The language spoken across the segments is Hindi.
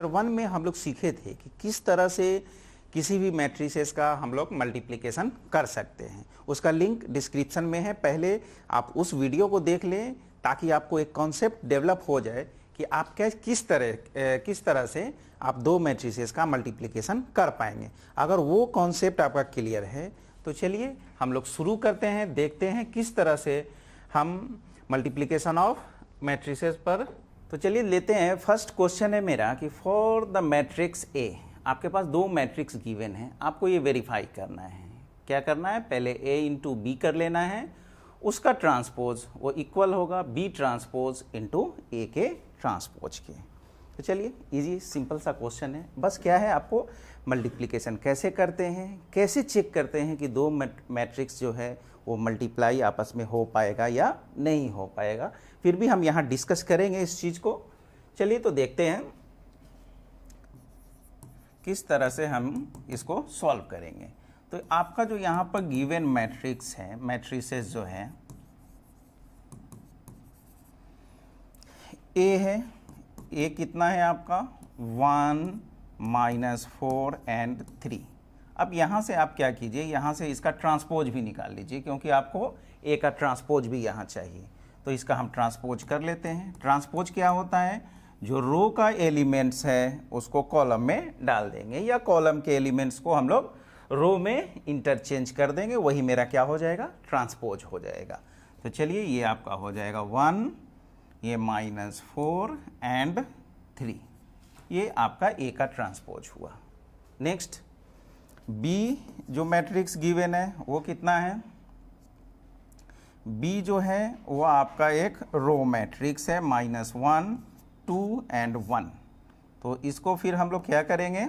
वन में हम लोग सीखे थे कि किस तरह से किसी भी मैट्रिसेस का हम लोग मल्टीप्लिकेशन कर सकते हैं। उसका लिंक डिस्क्रिप्शन में है, पहले आप उस वीडियो को देख लें ताकि आपको एक कॉन्सेप्ट डेवलप हो जाए कि आप किस तरह से आप दो मैट्रिसेस का मल्टीप्लिकेशन कर पाएंगे। अगर वो कॉन्सेप्ट आपका क्लियर है तो चलिए हम लोग शुरू करते हैं, देखते हैं किस तरह से हम मल्टीप्लिकेशन ऑफ मैट्रिसेस पर। तो चलिए लेते हैं, फर्स्ट क्वेश्चन है मेरा कि फॉर द मैट्रिक्स ए, आपके पास दो मैट्रिक्स गिवन है, आपको ये वेरीफाई करना है। क्या करना है, पहले ए इंटू बी कर लेना है, उसका ट्रांसपोज वो इक्वल होगा बी ट्रांसपोज इंटू ए के ट्रांसपोज के। तो चलिए इजी सिंपल सा क्वेश्चन है, बस क्या है आपको मल्टीप्लिकेशन कैसे करते हैं, कैसे चेक करते हैं कि दो मैट्रिक्स जो है वो मल्टीप्लाई आपस में हो पाएगा या नहीं हो पाएगा, फिर भी हम यहाँ डिस्कस करेंगे इस चीज़ को। चलिए तो देखते हैं किस तरह से हम इसको सॉल्व करेंगे। तो आपका जो यहाँ पर गिवन मैट्रिक्स है, मैट्रिसेस जो है ए है, ए कितना है आपका 1 -4 एंड 3। अब यहाँ से आप क्या कीजिए, यहाँ से इसका ट्रांसपोज भी निकाल लीजिए क्योंकि आपको ए का ट्रांसपोज भी यहाँ चाहिए। तो इसका हम ट्रांसपोज कर लेते हैं। ट्रांसपोज क्या होता है, जो रो का एलिमेंट्स है उसको कॉलम में डाल देंगे या कॉलम के एलिमेंट्स को हम लोग रो में इंटरचेंज कर देंगे, वही मेरा क्या हो जाएगा, ट्रांसपोज हो जाएगा। तो चलिए ये आपका हो जाएगा 1, ये -4 एंड 3, ये आपका ए का ट्रांसपोज हुआ। नेक्स्ट बी जो मैट्रिक्स गिवन है वो कितना है, बी जो है वो आपका एक रो मैट्रिक्स है -1, 2 एंड 1। तो इसको फिर हम लोग क्या करेंगे,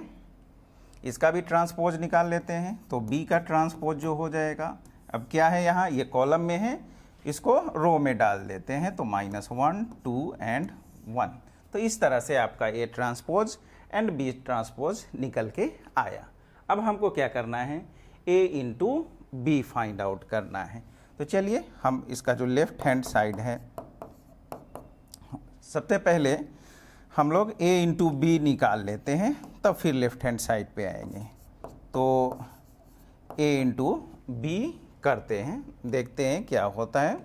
इसका भी ट्रांसपोज निकाल लेते हैं। तो बी का ट्रांसपोज जो हो जाएगा, अब क्या है यहाँ ये कॉलम में है, इसको रो में डाल देते हैं, तो -1, 2 एंड 1। तो इस तरह से आपका A transpose and B transpose निकल के आया। अब हमको क्या करना है, A into B find out करना है। तो चलिए हम इसका जो लेफ्ट हैंड साइड है, सबसे पहले हम लोग ए इंटू बी निकाल लेते हैं, तब फिर लेफ्ट हैंड साइड पे आएंगे। तो ए इंटू बी करते हैं, देखते हैं क्या होता है।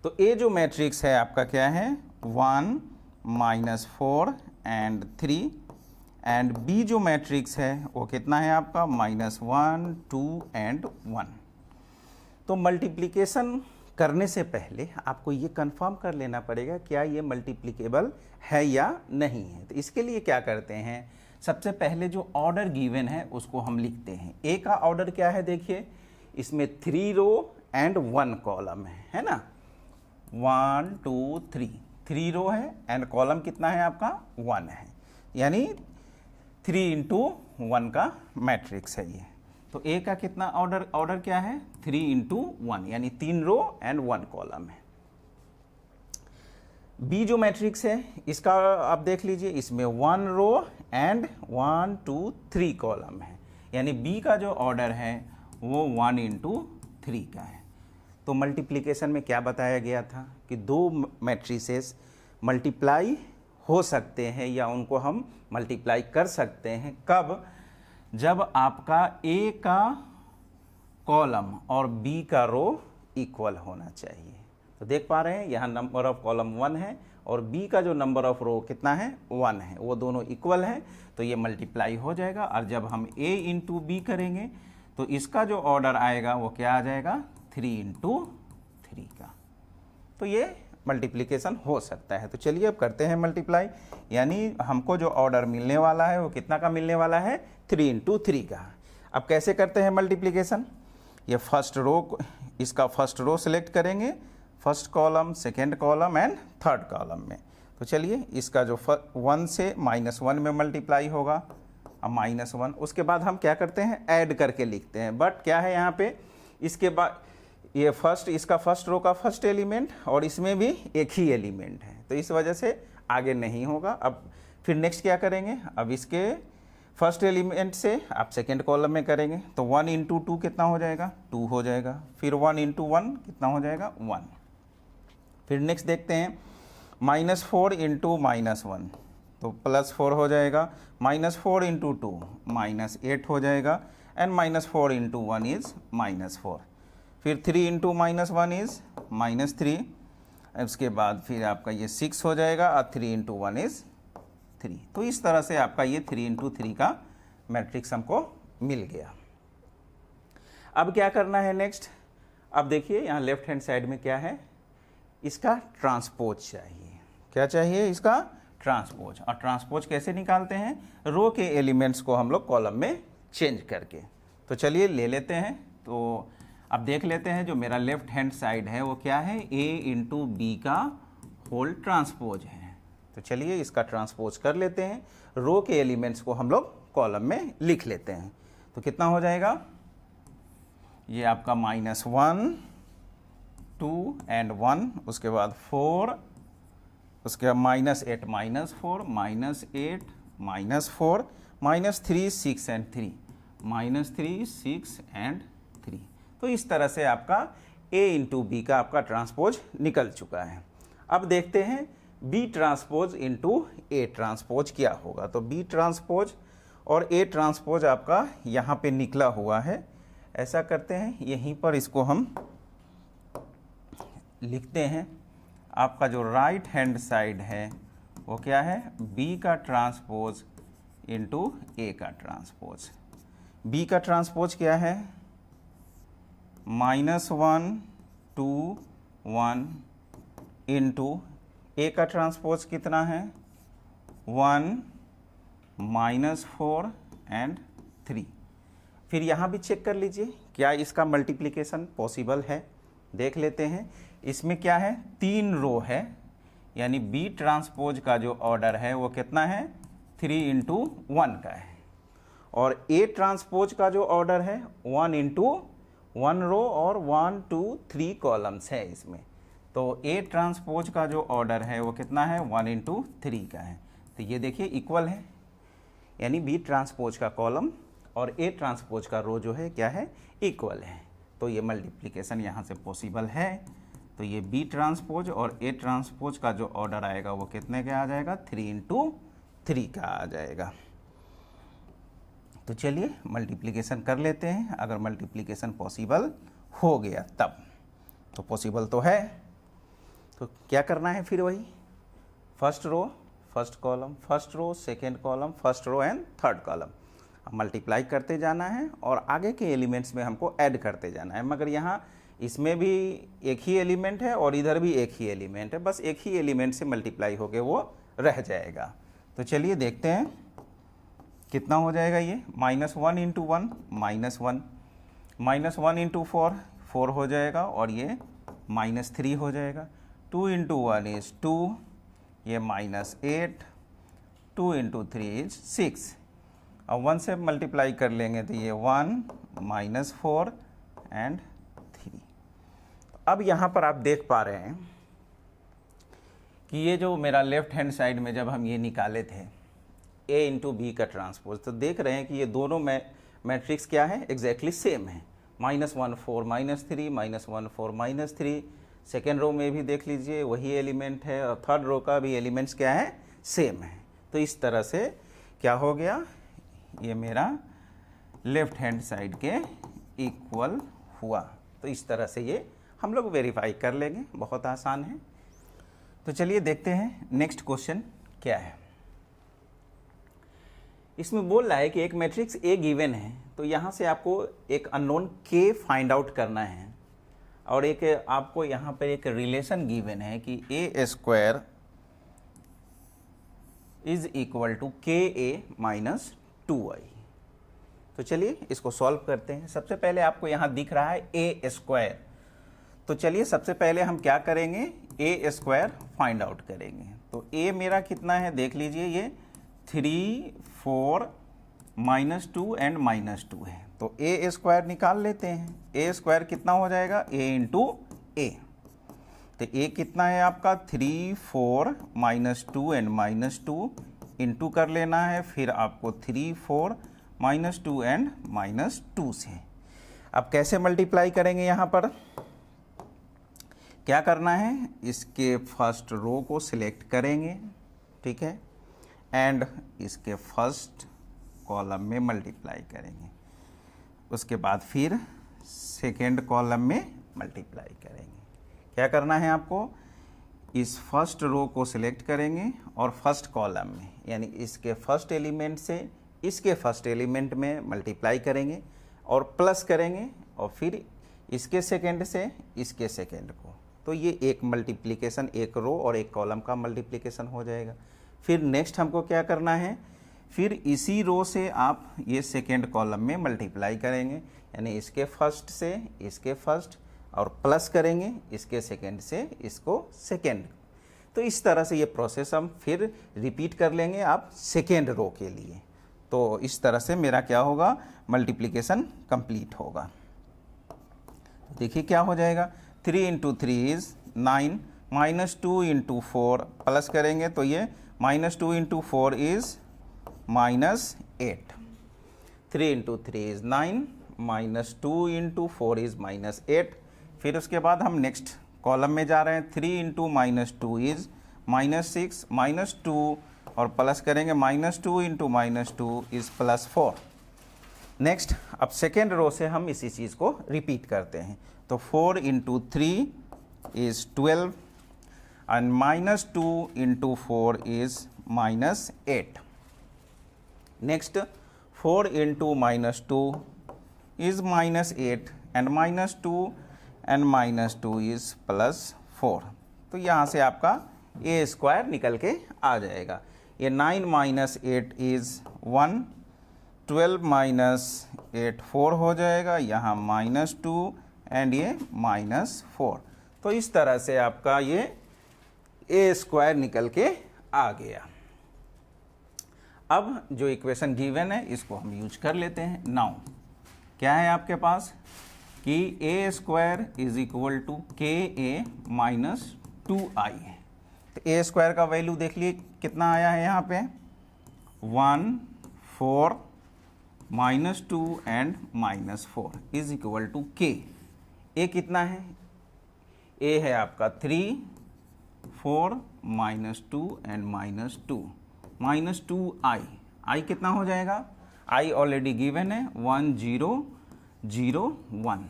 तो ए जो मैट्रिक्स है आपका क्या है 1 -4 एंड 3, एंड बी जो मैट्रिक्स है वो कितना है आपका -1, 2 एंड 1। तो मल्टीप्लिकेशन करने से पहले आपको ये कंफर्म कर लेना पड़ेगा क्या ये मल्टीप्लिकेबल है या नहीं है। तो इसके लिए क्या करते हैं, सबसे पहले जो ऑर्डर गिवन है उसको हम लिखते हैं। ए का ऑर्डर क्या है, देखिए इसमें 3 रो एंड 1 कॉलम है ना, 1 2 3 रो है एंड कॉलम कितना है आपका 1 है, यानी 3 इंटू 1 का मैट्रिक्स है ये। तो ए का कितना ऑर्डर क्या है 3 इंटू 1, यानी 3 रो एंड 1 कॉलम है। बी जो मैट्रिक्स है इसका आप देख लीजिए, इसमें 1 रो एंड 1 2 3 कॉलम है, यानी बी का जो ऑर्डर है वो 1 इंटू 3 का है। तो मल्टीप्लिकेशन में क्या बताया गया था कि दो मैट्रिसेस मल्टीप्लाई हो सकते हैं या उनको हम मल्टीप्लाई कर सकते हैं, कब, जब आपका ए का कॉलम और बी का रो इक्वल होना चाहिए। तो देख पा रहे हैं यहाँ नंबर ऑफ कॉलम 1 है और बी का जो नंबर ऑफ रो कितना है 1 है, वो दोनों इक्वल है, तो ये मल्टीप्लाई हो जाएगा। और जब हम ए इंटू बी करेंगे तो इसका जो ऑर्डर आएगा वो क्या आ जाएगा 3 इंटू 3 का। तो ये मल्टीप्लिकेशन हो सकता है। तो चलिए अब करते हैं मल्टीप्लाई, यानी हमको जो ऑर्डर मिलने वाला है वो कितना का मिलने वाला है 3 इंटू 3 का। अब कैसे करते हैं मल्टीप्लिकेशन, ये फर्स्ट रो, इसका फर्स्ट रो सेलेक्ट करेंगे, first column, second column and third column में। तो चलिए इसका जो 1 से -1 में मल्टीप्लाई होगा, अब -1, उसके बाद हम क्या करते हैं ऐड करके लिखते हैं। बट क्या है यहाँ पे, इसके बाद ये इसका फर्स्ट रो का फर्स्ट एलिमेंट और इसमें भी एक ही एलिमेंट है, तो इस वजह से आगे नहीं होगा। अब फिर नेक्स्ट क्या करेंगे, अब इसके फर्स्ट एलिमेंट से आप सेकेंड कॉलम में करेंगे, तो 1 इंटू 2 कितना हो जाएगा 2 हो जाएगा, फिर 1 इंटू 1 कितना हो जाएगा 1। फिर नेक्स्ट देखते हैं -4 इंटू -1 तो +4 हो जाएगा, -4 इंटू 2 -8 हो जाएगा, एंड -4 इंटू 1 इज़ -4। फिर 3 इंटू -1 इज़ -3, उसके बाद फिर आपका ये 6 हो जाएगा, और 3 इंटू 1 इज़ 3। तो इस तरह से आपका ये 3 इंटू 3 का मैट्रिक्स हमको मिल गया। अब क्या करना है नेक्स्ट, अब देखिए यहाँ लेफ्ट हैंड साइड में क्या है, इसका ट्रांसपोज चाहिए। क्या चाहिए? इसका ट्रांसपोज। और ट्रांसपोज कैसे निकालते हैं? रो के एलिमेंट्स को हम लोग कॉलम में चेंज करके। तो चलिए ले लेते हैं। तो अब देख लेते हैं जो मेरा लेफ्ट हैंड साइड है वो क्या है, a इंटू बी का होल ट्रांसपोज है। तो चलिए इसका ट्रांसपोज कर लेते हैं, रो के एलिमेंट्स को हम लोग कॉलम में लिख लेते हैं। तो कितना हो जाएगा, ये आपका -1 2 एंड 1, उसके बाद 4, उसके बाद -8 -4 -8 -4 -3 6 एंड 3 -3 6 एंड 3। तो इस तरह से आपका a इंटू बी का आपका ट्रांसपोज निकल चुका है। अब देखते हैं b transpose into a transpose क्या होगा। तो b ट्रांसपोज और a ट्रांसपोज आपका यहाँ पे निकला हुआ है। ऐसा करते हैं, यहीं पर इसको हम लिखते हैं। आपका जो राइट हैंड साइड है वो क्या है, b का ट्रांसपोज इंटू a का ट्रांसपोज। b का ट्रांसपोज क्या है, -1 2 1 इंटू a का ट्रांसपोज कितना है, 1 -4 एंड 3। फिर यहाँ भी चेक कर लीजिए क्या इसका मल्टीप्लिकेशन पॉसिबल है। देख लेते हैं, इसमें क्या है, 3 रो है, यानी बी ट्रांसपोज का जो ऑर्डर है वो कितना है, 3 इंटू 1 का है। और ए ट्रांसपोज का जो ऑर्डर है 1 इंटू 1 रो और 1 2 3 कॉलम्स है इसमें। तो ए ट्रांसपोज का जो ऑर्डर है वो कितना है, 1 इंटू 3 का है। तो ये देखिए इक्वल है, यानी बी ट्रांसपोज का कॉलम और ए ट्रांसपोज का रो जो है क्या है, इक्वल है। तो ये मल्टीप्लिकेशन यहाँ से पॉसिबल है। तो ये बी ट्रांसपोज और ए ट्रांसपोज का जो ऑर्डर आएगा वो कितने का आ जाएगा, 3 इंटू 3 का आ जाएगा। तो चलिए मल्टीप्लिकेशन कर लेते हैं, अगर मल्टीप्लिकेशन पॉसिबल हो गया तब। तो पॉसिबल तो है, तो क्या करना है फिर वही, first row first column, first row second column, first row and third column multiply करते जाना है और आगे के एलिमेंट्स में हमको ऐड करते जाना है। मगर यहाँ इसमें भी एक ही एलिमेंट है और इधर भी एक ही एलिमेंट है, बस एक ही एलिमेंट से मल्टीप्लाई होके वो रह जाएगा। तो चलिए देखते हैं कितना हो जाएगा ये, -1 इंटू 1 -1, -1 इंटू 4 4 हो जाएगा, और ये -3 हो जाएगा। 2 इंटू 1 इज़ 2, ये -8, 2 इंटू 3 इज़ 6। अब 1 से मल्टीप्लाई कर लेंगे तो ये 1 -4 एंड 3। अब यहाँ पर आप देख पा रहे हैं कि ये जो मेरा लेफ्ट हैंड साइड में जब हम ये निकाले थे a इंटू बी का ट्रांसपोज, तो देख रहे हैं कि ये दोनों मैट्रिक्स क्या है, एग्जैक्टली सेम है। -1 4 -3 -1 4 -3। सेकेंड रो में भी देख लीजिए वही एलिमेंट है, और थर्ड रो का भी एलिमेंट्स क्या है, सेम है। तो इस तरह से क्या हो गया, ये मेरा लेफ्ट हैंड साइड के इक्वल हुआ। तो इस तरह से ये हम लोग वेरीफाई कर लेंगे, बहुत आसान है। तो चलिए देखते हैं नेक्स्ट क्वेश्चन क्या है। इसमें बोल रहा है कि एक मैट्रिक्स ए गिवन है, तो यहाँ से आपको एक अननोन के फाइंड आउट करना है, और एक आपको यहाँ पर एक रिलेशन गिवन है कि ए स्क्वायर इज इक्वल टू के ए माइनस 2i। तो चलिए इसको सॉल्व करते हैं। सबसे पहले आपको यहाँ दिख रहा है ए स्क्वायर, तो चलिए सबसे पहले हम क्या करेंगे, ए स्क्वायर फाइंड आउट करेंगे। तो ए मेरा कितना है देख लीजिए, ये 3 4 -2 एंड -2 है। तो ए स्क्वायर निकाल लेते हैं। ए स्क्वायर कितना हो जाएगा, ए इंटू ए। तो ए कितना है आपका, 3 4 -2 एंड -2 इंटू कर लेना है, फिर आपको 3 4 -2 एंड -2 से। अब कैसे मल्टीप्लाई करेंगे यहाँ पर, क्या करना है, इसके फर्स्ट रो को सिलेक्ट करेंगे, ठीक है, एंड इसके फर्स्ट कॉलम में मल्टीप्लाई करेंगे, उसके बाद फिर सेकेंड कॉलम में मल्टीप्लाई करेंगे। क्या करना है आपको, इस फर्स्ट रो को सिलेक्ट करेंगे और फर्स्ट कॉलम में, यानी इसके फर्स्ट एलिमेंट से इसके फर्स्ट एलिमेंट में मल्टीप्लाई करेंगे और प्लस करेंगे, और फिर इसके सेकेंड से इसके सेकेंड को, तो ये एक मल्टीप्लिकेशन, एक रो और एक कॉलम का मल्टीप्लिकेशन हो जाएगा। फिर नेक्स्ट हमको क्या करना है, फिर इसी रो से आप ये सेकेंड कॉलम में मल्टीप्लाई करेंगे, यानी इसके फर्स्ट से इसके फर्स्ट और प्लस करेंगे इसके सेकेंड से इसको सेकेंड। तो इस तरह से ये प्रोसेस हम फिर रिपीट कर लेंगे आप सेकेंड रो के लिए। तो इस तरह से मेरा क्या होगा, मल्टीप्लिकेशन कंप्लीट होगा। देखिए क्या हो जाएगा, 3 इंटू 3 इज़ 9, -2 इंटू 4 प्लस करेंगे तो ये -2 into 4 is -8। 3 into 3 is 9, -2 into 4 is -8। फिर उसके बाद हम नेक्स्ट कॉलम में जा रहे हैं, 3 इंटू -2 इज़ -6, -2 और प्लस करेंगे, -2 इंटू -2 इज़ +4। नेक्स्ट अब सेकेंड रो से हम इसी चीज़ को रिपीट करते हैं, तो 4 into 3 is 12 and -2 into 4 is -8। Next 4 into -2 is -8 and -2 and -2 is +4। तो यहाँ से आपका a² निकल के आ जाएगा। ये 9 - 8 इज़ 1, 12 - 8 4 हो जाएगा, यहाँ -2 एंड ये -4। तो इस तरह से आपका ये a² निकल के आ गया। अब जो इक्वेशन गिवन है इसको हम यूज कर लेते हैं। नाउ क्या है आपके पास कि a² is equal to KA - 2i है। तो a² का वैल्यू देख लिए कितना आया है यहाँ पे, 1, 4, -2 and -4 is equal to K। a कितना है, a है आपका 3, 4, -2 एंड -2, -2i। i कितना हो जाएगा, i ऑलरेडी गिवन है 1, 0, 0, 1।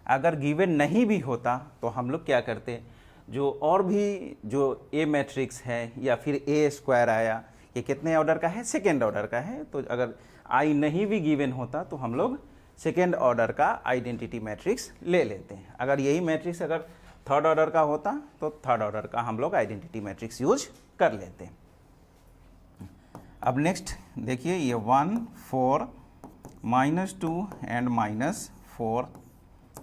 अगर गिवन नहीं भी होता तो हम लोग क्या करते, जो और भी जो a मैट्रिक्स है या फिर a² आया, ये कितने ऑर्डर का है, सेकेंड ऑर्डर का है। तो अगर i नहीं भी गिवन होता तो हम लोग सेकेंड ऑर्डर का आइडेंटिटी मैट्रिक्स ले लेते हैं। अगर यही मैट्रिक्स अगर थर्ड ऑर्डर का होता तो थर्ड ऑर्डर का हम लोग आइडेंटिटी मैट्रिक्स यूज कर लेते हैं। अब नेक्स्ट देखिए ये 1, 4, -2 एंड -4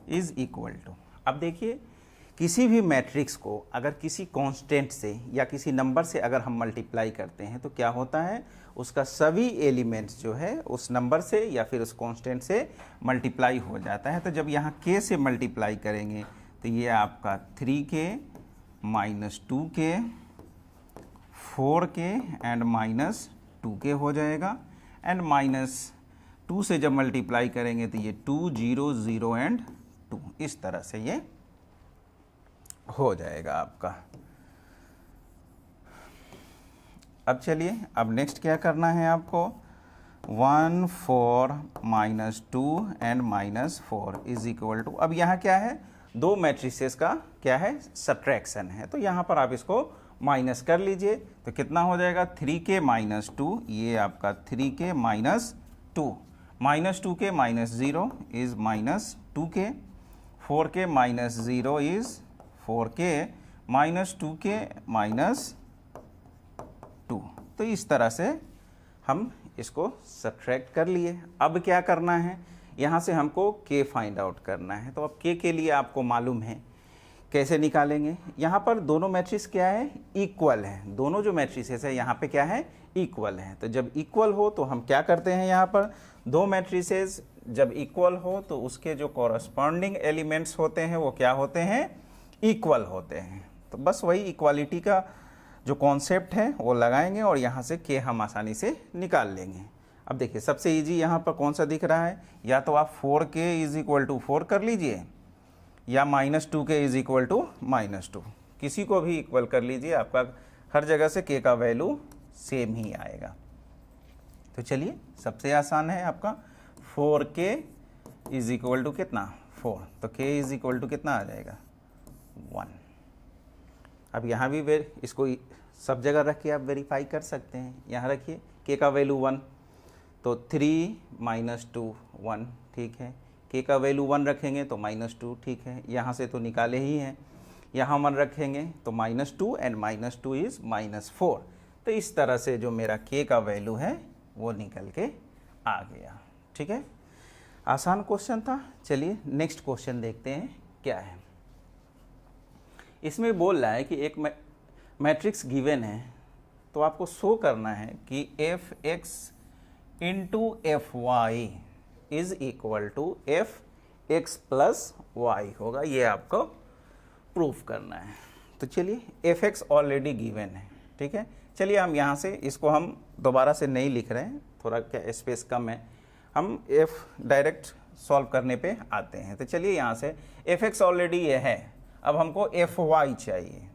इज इक्वल टू, अब देखिए किसी भी मैट्रिक्स को अगर किसी कांस्टेंट से या किसी नंबर से अगर हम मल्टीप्लाई करते हैं तो क्या होता है, उसका सभी एलिमेंट्स जो है उस नंबर से या फिर उस कांस्टेंट से मल्टीप्लाई हो जाता है। तो जब यहाँ k से मल्टीप्लाई करेंगे तो ये आपका 3k -2k 4k and -2k हो जाएगा, एंड -2 से जब मल्टीप्लाई करेंगे तो ये 2, 0, 0 एंड 2, इस तरह से ये हो जाएगा आपका। अब चलिए अब नेक्स्ट क्या करना है आपको, 1, 4 -2 एंड -4 इज इक्वल टू, अब यहाँ क्या है, दो मैट्रिसेस का क्या है, सब्ट्रैक्शन है। तो यहाँ पर आप इसको माइनस कर लीजिए तो कितना हो जाएगा, 3k -2, ये आपका 3k -2, -2k -0 is -2k, 4k -0 is 4k -2k -2। तो इस तरह से हम इसको सब्ट्रैक्ट कर लिए। अब क्या करना है, यहाँ से हमको k फाइंड आउट करना है। तो अब k के लिए आपको मालूम है कैसे निकालेंगे, यहाँ पर दोनों मैट्रिक्स क्या है, इक्वल है। दोनों जो मैट्रिसेस है यहाँ पे क्या है, इक्वल है। तो जब इक्वल हो तो हम क्या करते हैं, यहाँ पर दो मैट्रिसेस जब इक्वल हो तो उसके जो कॉरस्पॉन्डिंग एलिमेंट्स होते हैं वो क्या होते हैं, इक्वल होते हैं। तो बस वही इक्वालिटी का जो कॉन्सेप्ट है वो लगाएंगे और यहाँ से k हम आसानी से निकाल लेंगे। अब देखिए सबसे इजी यहाँ पर कौन सा दिख रहा है, या तो आप 4k = 4 कर लीजिए, या -2 के इज इक्वल टू -2, किसी को भी इक्वल कर लीजिए, आपका हर जगह से k का वैल्यू सेम ही आएगा। तो चलिए सबसे आसान है आपका 4k इज इक्वल टू कितना 4, तो k इज इक्वल टू कितना आ जाएगा 1। अब यहाँ भी इसको सब जगह रख के आप वेरीफाई कर सकते हैं। यहाँ रखिए k का वैल्यू 1, तो 3 - 2 1, ठीक है। k का वैल्यू 1 रखेंगे तो -2, ठीक है। यहाँ से तो निकाले ही हैं, यहाँ 1 रखेंगे तो -2 एंड -2 इज़ -4। तो इस तरह से जो मेरा k का वैल्यू है वो निकल के आ गया, ठीक है। आसान क्वेश्चन था। चलिए नेक्स्ट क्वेश्चन देखते हैं क्या है। इसमें बोल रहा है कि एक मैट्रिक्स गिवन है, तो आपको शो करना है कि f(x) into fy is equal to f(x plus y) होगा, ये आपको प्रूफ करना है। तो चलिए f(x) ऑलरेडी गिवन है, ठीक है। चलिए हम यहाँ से इसको हम दोबारा से नहीं लिख रहे हैं, थोड़ा क्या स्पेस कम है, हम f डायरेक्ट सॉल्व करने पे आते हैं। तो चलिए यहाँ से f(x) ऑलरेडी ये है, अब हमको fy चाहिए।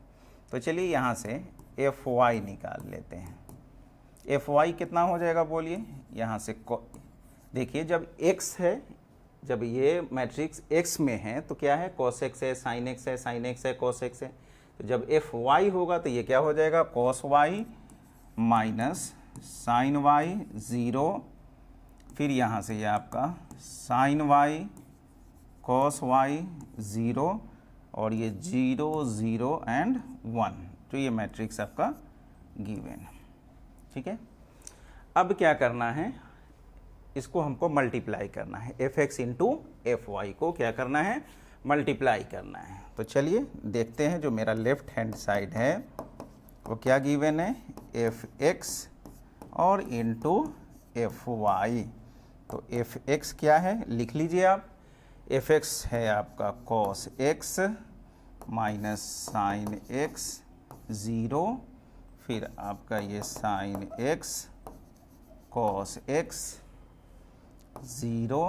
तो चलिए यहाँ से fy निकाल लेते हैं। fy कितना हो जाएगा बोलिए। यहाँ से देखिए जब x है, जब ये मैट्रिक्स x में है तो क्या है cos x है, sin x है, sin x है, cos x है। तो जब fy होगा तो ये क्या हो जाएगा cos y minus sin y 0, फिर यहाँ से ये आपका sin y cos y 0 और ये 0 0 एंड 1, तो ये मैट्रिक्स आपका गिवन, ठीक है। अब क्या करना है, इसको हमको मल्टीप्लाई करना है, f(x) इंटू fy को क्या करना है मल्टीप्लाई करना है। तो चलिए देखते हैं, जो मेरा लेफ्ट हैंड साइड है वो क्या गिवन है f(x) और इंटू fy। तो f(x) क्या है लिख लीजिए आप, f(x) है आपका cos x minus sin x 0, फिर आपका ये sin x cos x 0,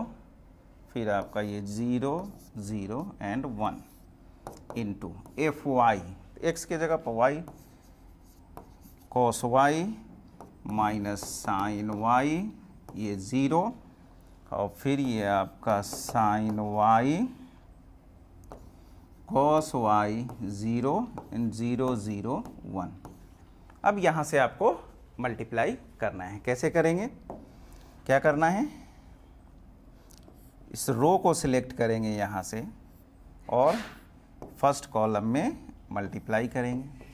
फिर आपका ये 0 0 एंड 1 इंटू fy, x के जगह पर y, cos y minus sin y ये 0, और फिर ये आपका sin y cos y 0 and 0 0 1। अब यहाँ से आपको मल्टीप्लाई करना है। कैसे करेंगे, क्या करना है, इस रो को सिलेक्ट करेंगे यहाँ से और फर्स्ट कॉलम में मल्टीप्लाई करेंगे।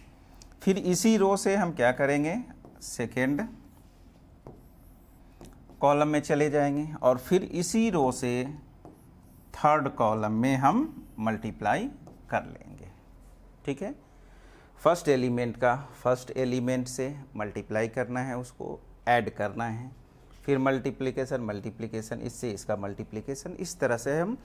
फिर इसी रो से हम क्या करेंगे सेकेंड कॉलम में चले जाएंगे और फिर इसी रो से थर्ड कॉलम में हम मल्टीप्लाई कर लेंगे, ठीक है। फर्स्ट एलिमेंट का फर्स्ट एलिमेंट से मल्टीप्लाई करना है, उसको ऐड करना है, फिर मल्टीप्लिकेशन मल्टीप्लिकेशन, इससे इसका मल्टीप्लिकेशन, इस तरह से हम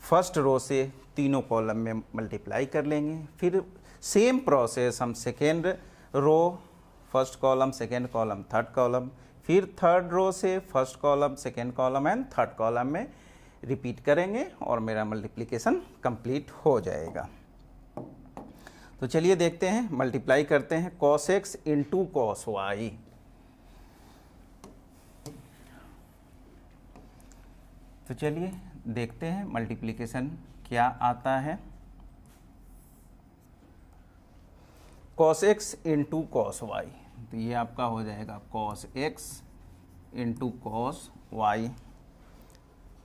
फर्स्ट रो से तीनों कॉलम में मल्टीप्लाई कर लेंगे। फिर सेम प्रोसेस हम second row first column second column third column, फिर थर्ड रो से first column second column and third column में रिपीट करेंगे और मेरा मल्टीप्लिकेशन कंप्लीट हो जाएगा। तो चलिए देखते हैं, मल्टीप्लाई करते हैं cos x into cos y। तो चलिए देखते हैं मल्टीप्लिकेशन क्या आता है। cos x into cos y, तो ये आपका हो जाएगा cos x into cos y।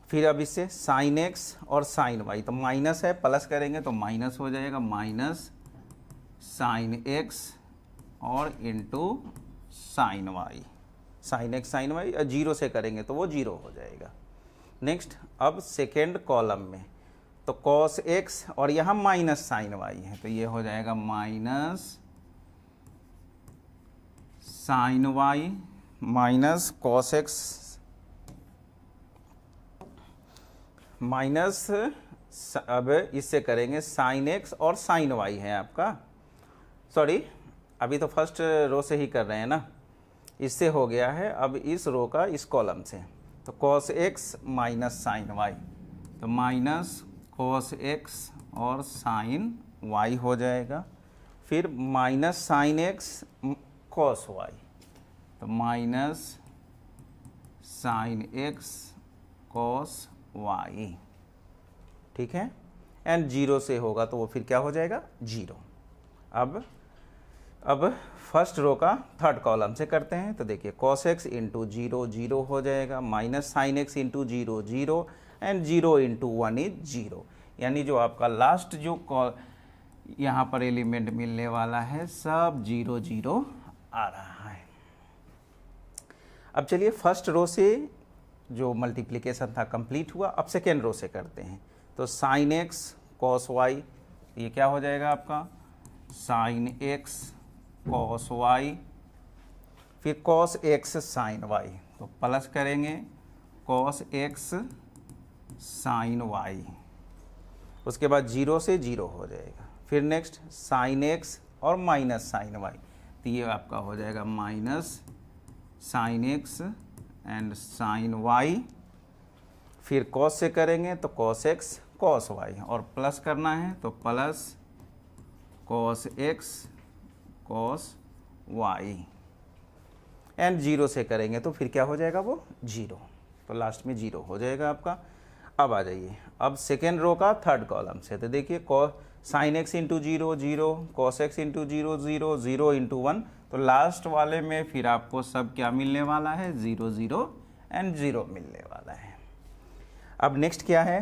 फिर अब इससे sin x और sin y, तो माइनस है, प्लस करेंगे तो माइनस हो जाएगा, माइनस sin x और into sin y, sin x sin y, 0 से करेंगे तो वो 0 हो जाएगा। नेक्स्ट अब सेकेंड कॉलम में तो cos x और यहाँ माइनस sin y है, तो ये हो जाएगा minus sin y minus cos x minus, अब इससे करेंगे sin x और sin y है आपका, सॉरी अभी तो फर्स्ट रो से ही कर रहे हैं ना, इससे हो गया है अब इस रो का इस कॉलम से, तो cos x minus sin y, तो माइनस cos x और sin y हो जाएगा, फिर minus sine x cos y, तो minus sine x cos y, ठीक है। एंड जीरो से होगा तो वो फिर क्या हो जाएगा, जीरो। अब फर्स्ट रो का थर्ड कॉलम से करते हैं। तो देखिए cos x into zero zero हो जाएगा, minus sine x into zero zero, and zero into one is zero. यानी जो आपका लास्ट जो यहाँ पर एलिमेंट मिलने वाला है सब जीरो जीरो आ रहा है। अब चलिए फर्स्ट रो से जो मल्टीप्लिकेशन था कंप्लीट हुआ, अब सेकेंड रो से करते हैं। तो साइन एक्स कॉस वाई, ये क्या हो जाएगा आपका, साइन एक्स कॉस वाई, फिर कॉस एक्स साइन वाई, तो प्लस करेंगे कॉस एक्स साइन वाई, उसके बाद जीरो से जीरो हो जाएगा। फिर नेक्स्ट साइन एक्स और माइनस साइन वाई, तो ये आपका हो जाएगा minus sine x and sine y. फिर कॉस से करेंगे तो कॉस एक्स कॉस वाई, और प्लस करना है तो plus cos x cos y, and zero से करेंगे तो फिर क्या हो जाएगा, वो जीरो, तो लास्ट में जीरो हो जाएगा आपका। अब आ जाइए अब सेकेंड रो का थर्ड कॉलम से। तो देखिए sine x into zero zero, cos x into zero zero, zero into one, तो लास्ट वाले में फिर आपको सब क्या मिलने वाला है, ज़ीरो ज़ीरो एंड ज़ीरो मिलने वाला है। अब नेक्स्ट क्या है,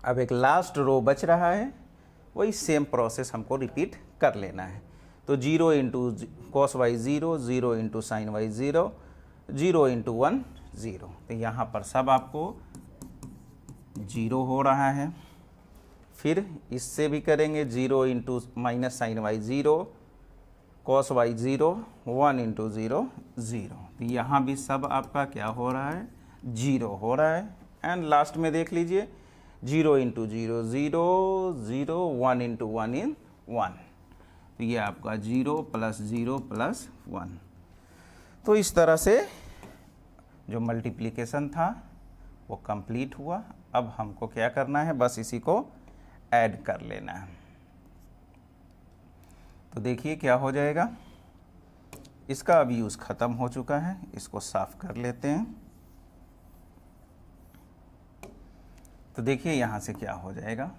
अब एक लास्ट रो बच रहा है, वही सेम प्रोसेस हमको रिपीट कर लेना है। तो zero into cos y zero, zero into sine y zero, zero into one zero, तो यहाँ पर सब आपको जीरो हो रहा है। फिर इससे भी करेंगे, zero into minus sine y zero, cos y zero, one into zero zero, तो यहाँ भी सब आपका क्या हो रहा है, जीरो हो रहा है। एंड लास्ट में देख लीजिए, zero into zero zero zero, one into one in one, तो ये आपका zero plus zero plus one. तो इस तरह से जो मल्टीप्लिकेशन था वो कंप्लीट हुआ। अब हमको क्या करना है, बस इसी को ऐड कर लेना है। तो देखिए क्या हो जाएगा, इसका अब यूज़ ख़त्म हो चुका है, इसको साफ कर लेते हैं। तो देखिए यहाँ से क्या हो जाएगा,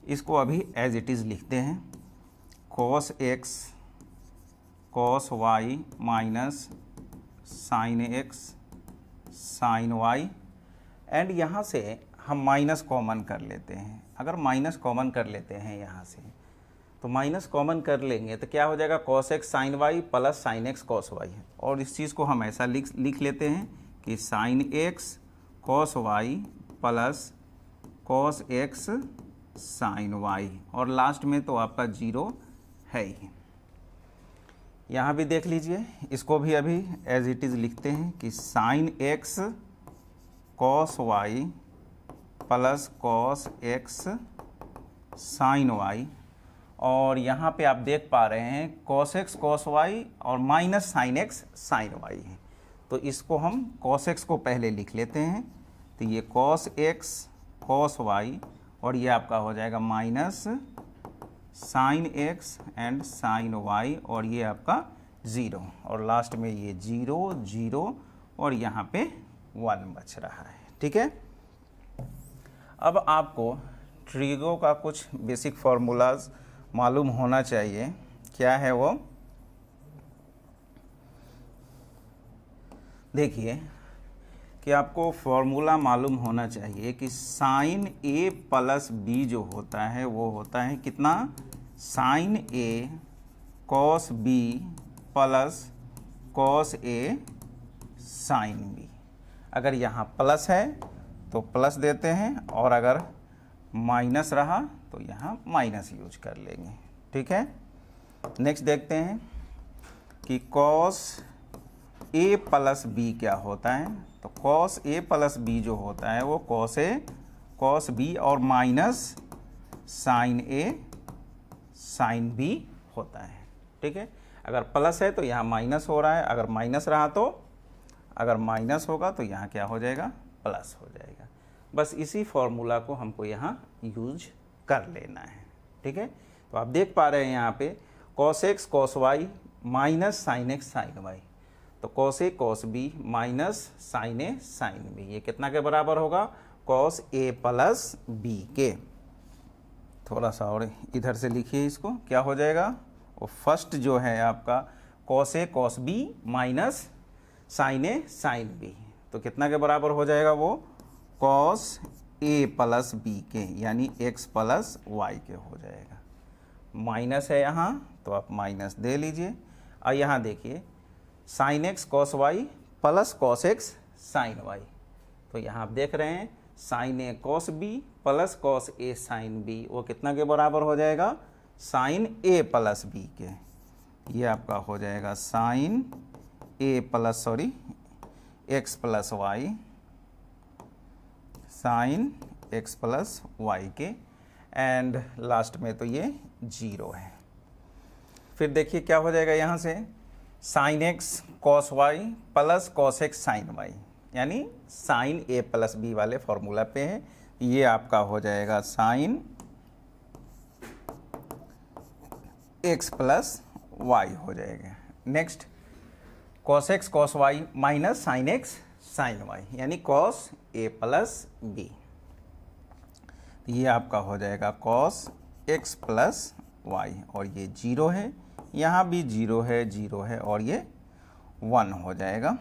इसको अभी एज इट इज़ लिखते हैं, cos x cos y minus sine x sine y, and यहाँ से हम माइनस कॉमन कर लेते हैं। अगर माइनस कॉमन कर लेते हैं यहाँ से, तो माइनस कॉमन कर लेंगे तो क्या हो जाएगा, cos x sine y plus sine x cos y है। और इस चीज़ को हम ऐसा लिख लेते हैं कि sine x cos y plus cos x sine y, और लास्ट में तो आपका जीरो है ही। यहाँ भी देख लीजिए, इसको भी अभी एज इट इज़ लिखते हैं कि sine x cos y plus cos x sine y, और यहाँ पे आप देख पा रहे हैं कॉस एक्स कॉस वाई और minus sine x sine y है। तो इसको हम कॉस एक्स को पहले लिख लेते हैं, तो ये कॉस एक्स कॉस वाई, और ये आपका हो जाएगा minus sine x and sine y, और ये आपका ज़ीरो, और लास्ट में ये जीरो जीरो, और यहाँ पे वन बच रहा है। ठीक है, अब आपको ट्रिगो का कुछ बेसिक फार्मूलाज मालूम होना चाहिए। क्या है वो, देखिए कि आपको फॉर्मूला मालूम होना चाहिए कि साइन ए प्लस बी जो होता है वो होता है कितना, sign a cos b plus cos a sine B. अगर यहाँ प्लस है तो प्लस देते हैं, और अगर माइनस रहा तो यहाँ माइनस यूज कर लेंगे। ठीक है, नेक्स्ट देखते हैं कि कॉस ए प्लस बी क्या होता है। तो कॉस ए प्लस बी जो होता है वो कॉस ए कॉस बी और माइनस साइन ए साइन बी होता है। ठीक है, अगर प्लस है तो यहाँ माइनस हो रहा है, अगर माइनस रहा तो, अगर माइनस होगा तो यहाँ क्या हो जाएगा, प्लस हो जाएगा। बस इसी फॉर्मूला को हमको यहाँ यूज कर लेना है, ठीक है। तो आप देख पा रहे हैं यहाँ पे cos x cos y minus sine x sine y, तो cos a cos b minus sine a sine b, ये कितना के बराबर होगा, cos a प्लस b के। थोड़ा सा और इधर से लिखिए इसको, क्या हो जाएगा, वो फर्स्ट जो है आपका cos a cos b minus sine a sine b, तो कितना के बराबर हो जाएगा, वो cos a प्लस b के, यानी x प्लस y के हो जाएगा। माइनस है यहाँ तो आप माइनस दे लीजिए। और यहाँ देखिए sine x cos y plus cos x sine y, तो यहाँ आप देख रहे हैं sine a cos b plus cos a sine b, वो कितना के बराबर हो जाएगा, साइन ए प्लस बी के। ये आपका हो जाएगा साइन ए plus sorry X plus Y sine X plus Y के, एंड लास्ट में तो ये 0 है। फिर देखिए क्या हो जाएगा, यहाँ से sine x cos y plus cos x sine y, यानी साइन ए प्लस बी वाले फॉर्मूला पे है, ये आपका हो जाएगा साइन एक्स प्लस वाई हो जाएगा। Next cos x cos y minus sine x sine y, यानी कॉस ए प्लस बी, ये आपका हो जाएगा कॉस एक्स प्लस वाई, और ये 0 है, यहाँ भी 0 है 0 है, और ये 1 हो जाएगा।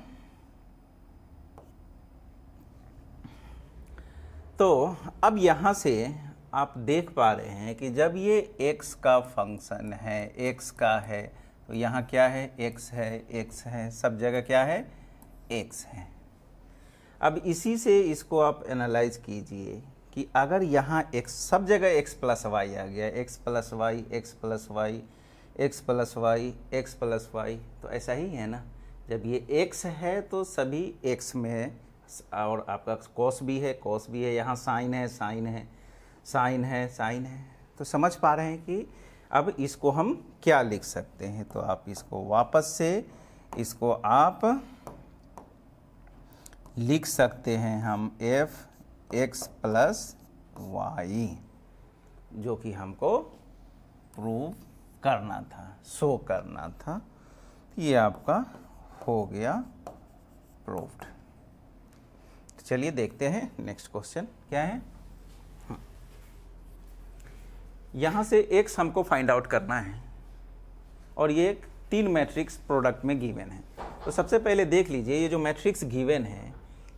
तो अब यहाँ से आप देख पा रहे हैं कि जब ये x का फंक्शन है, x का है, तो यहाँ क्या है, x है, सब जगह क्या है, x है। अब इसी से इसको आप एनालाइज कीजिए कि अगर यहाँ x सब जगह x प्लस वाई आ गया, x plus y x plus y x plus y x plus y, तो ऐसा ही है ना, जब ये x है तो सभी x में है, और आपका cos भी है, यहाँ साइन है साइन है साइन है साइन है, तो समझ पा रहे हैं कि अब इसको हम क्या लिख सकते हैं। तो आप इसको वापस से इसको आप लिख सकते हैं हम f x प्लस वाई, जो कि हमको प्रूव करना था, शो करना था, ये आपका हो गया प्रूव्ड। चलिए देखते हैं नेक्स्ट क्वेश्चन क्या है। यहाँ से x हमको फाइंड आउट करना है, और ये एक 3 मैट्रिक्स प्रोडक्ट में गिवन है। तो सबसे पहले देख लीजिए ये जो मैट्रिक्स गिवन है,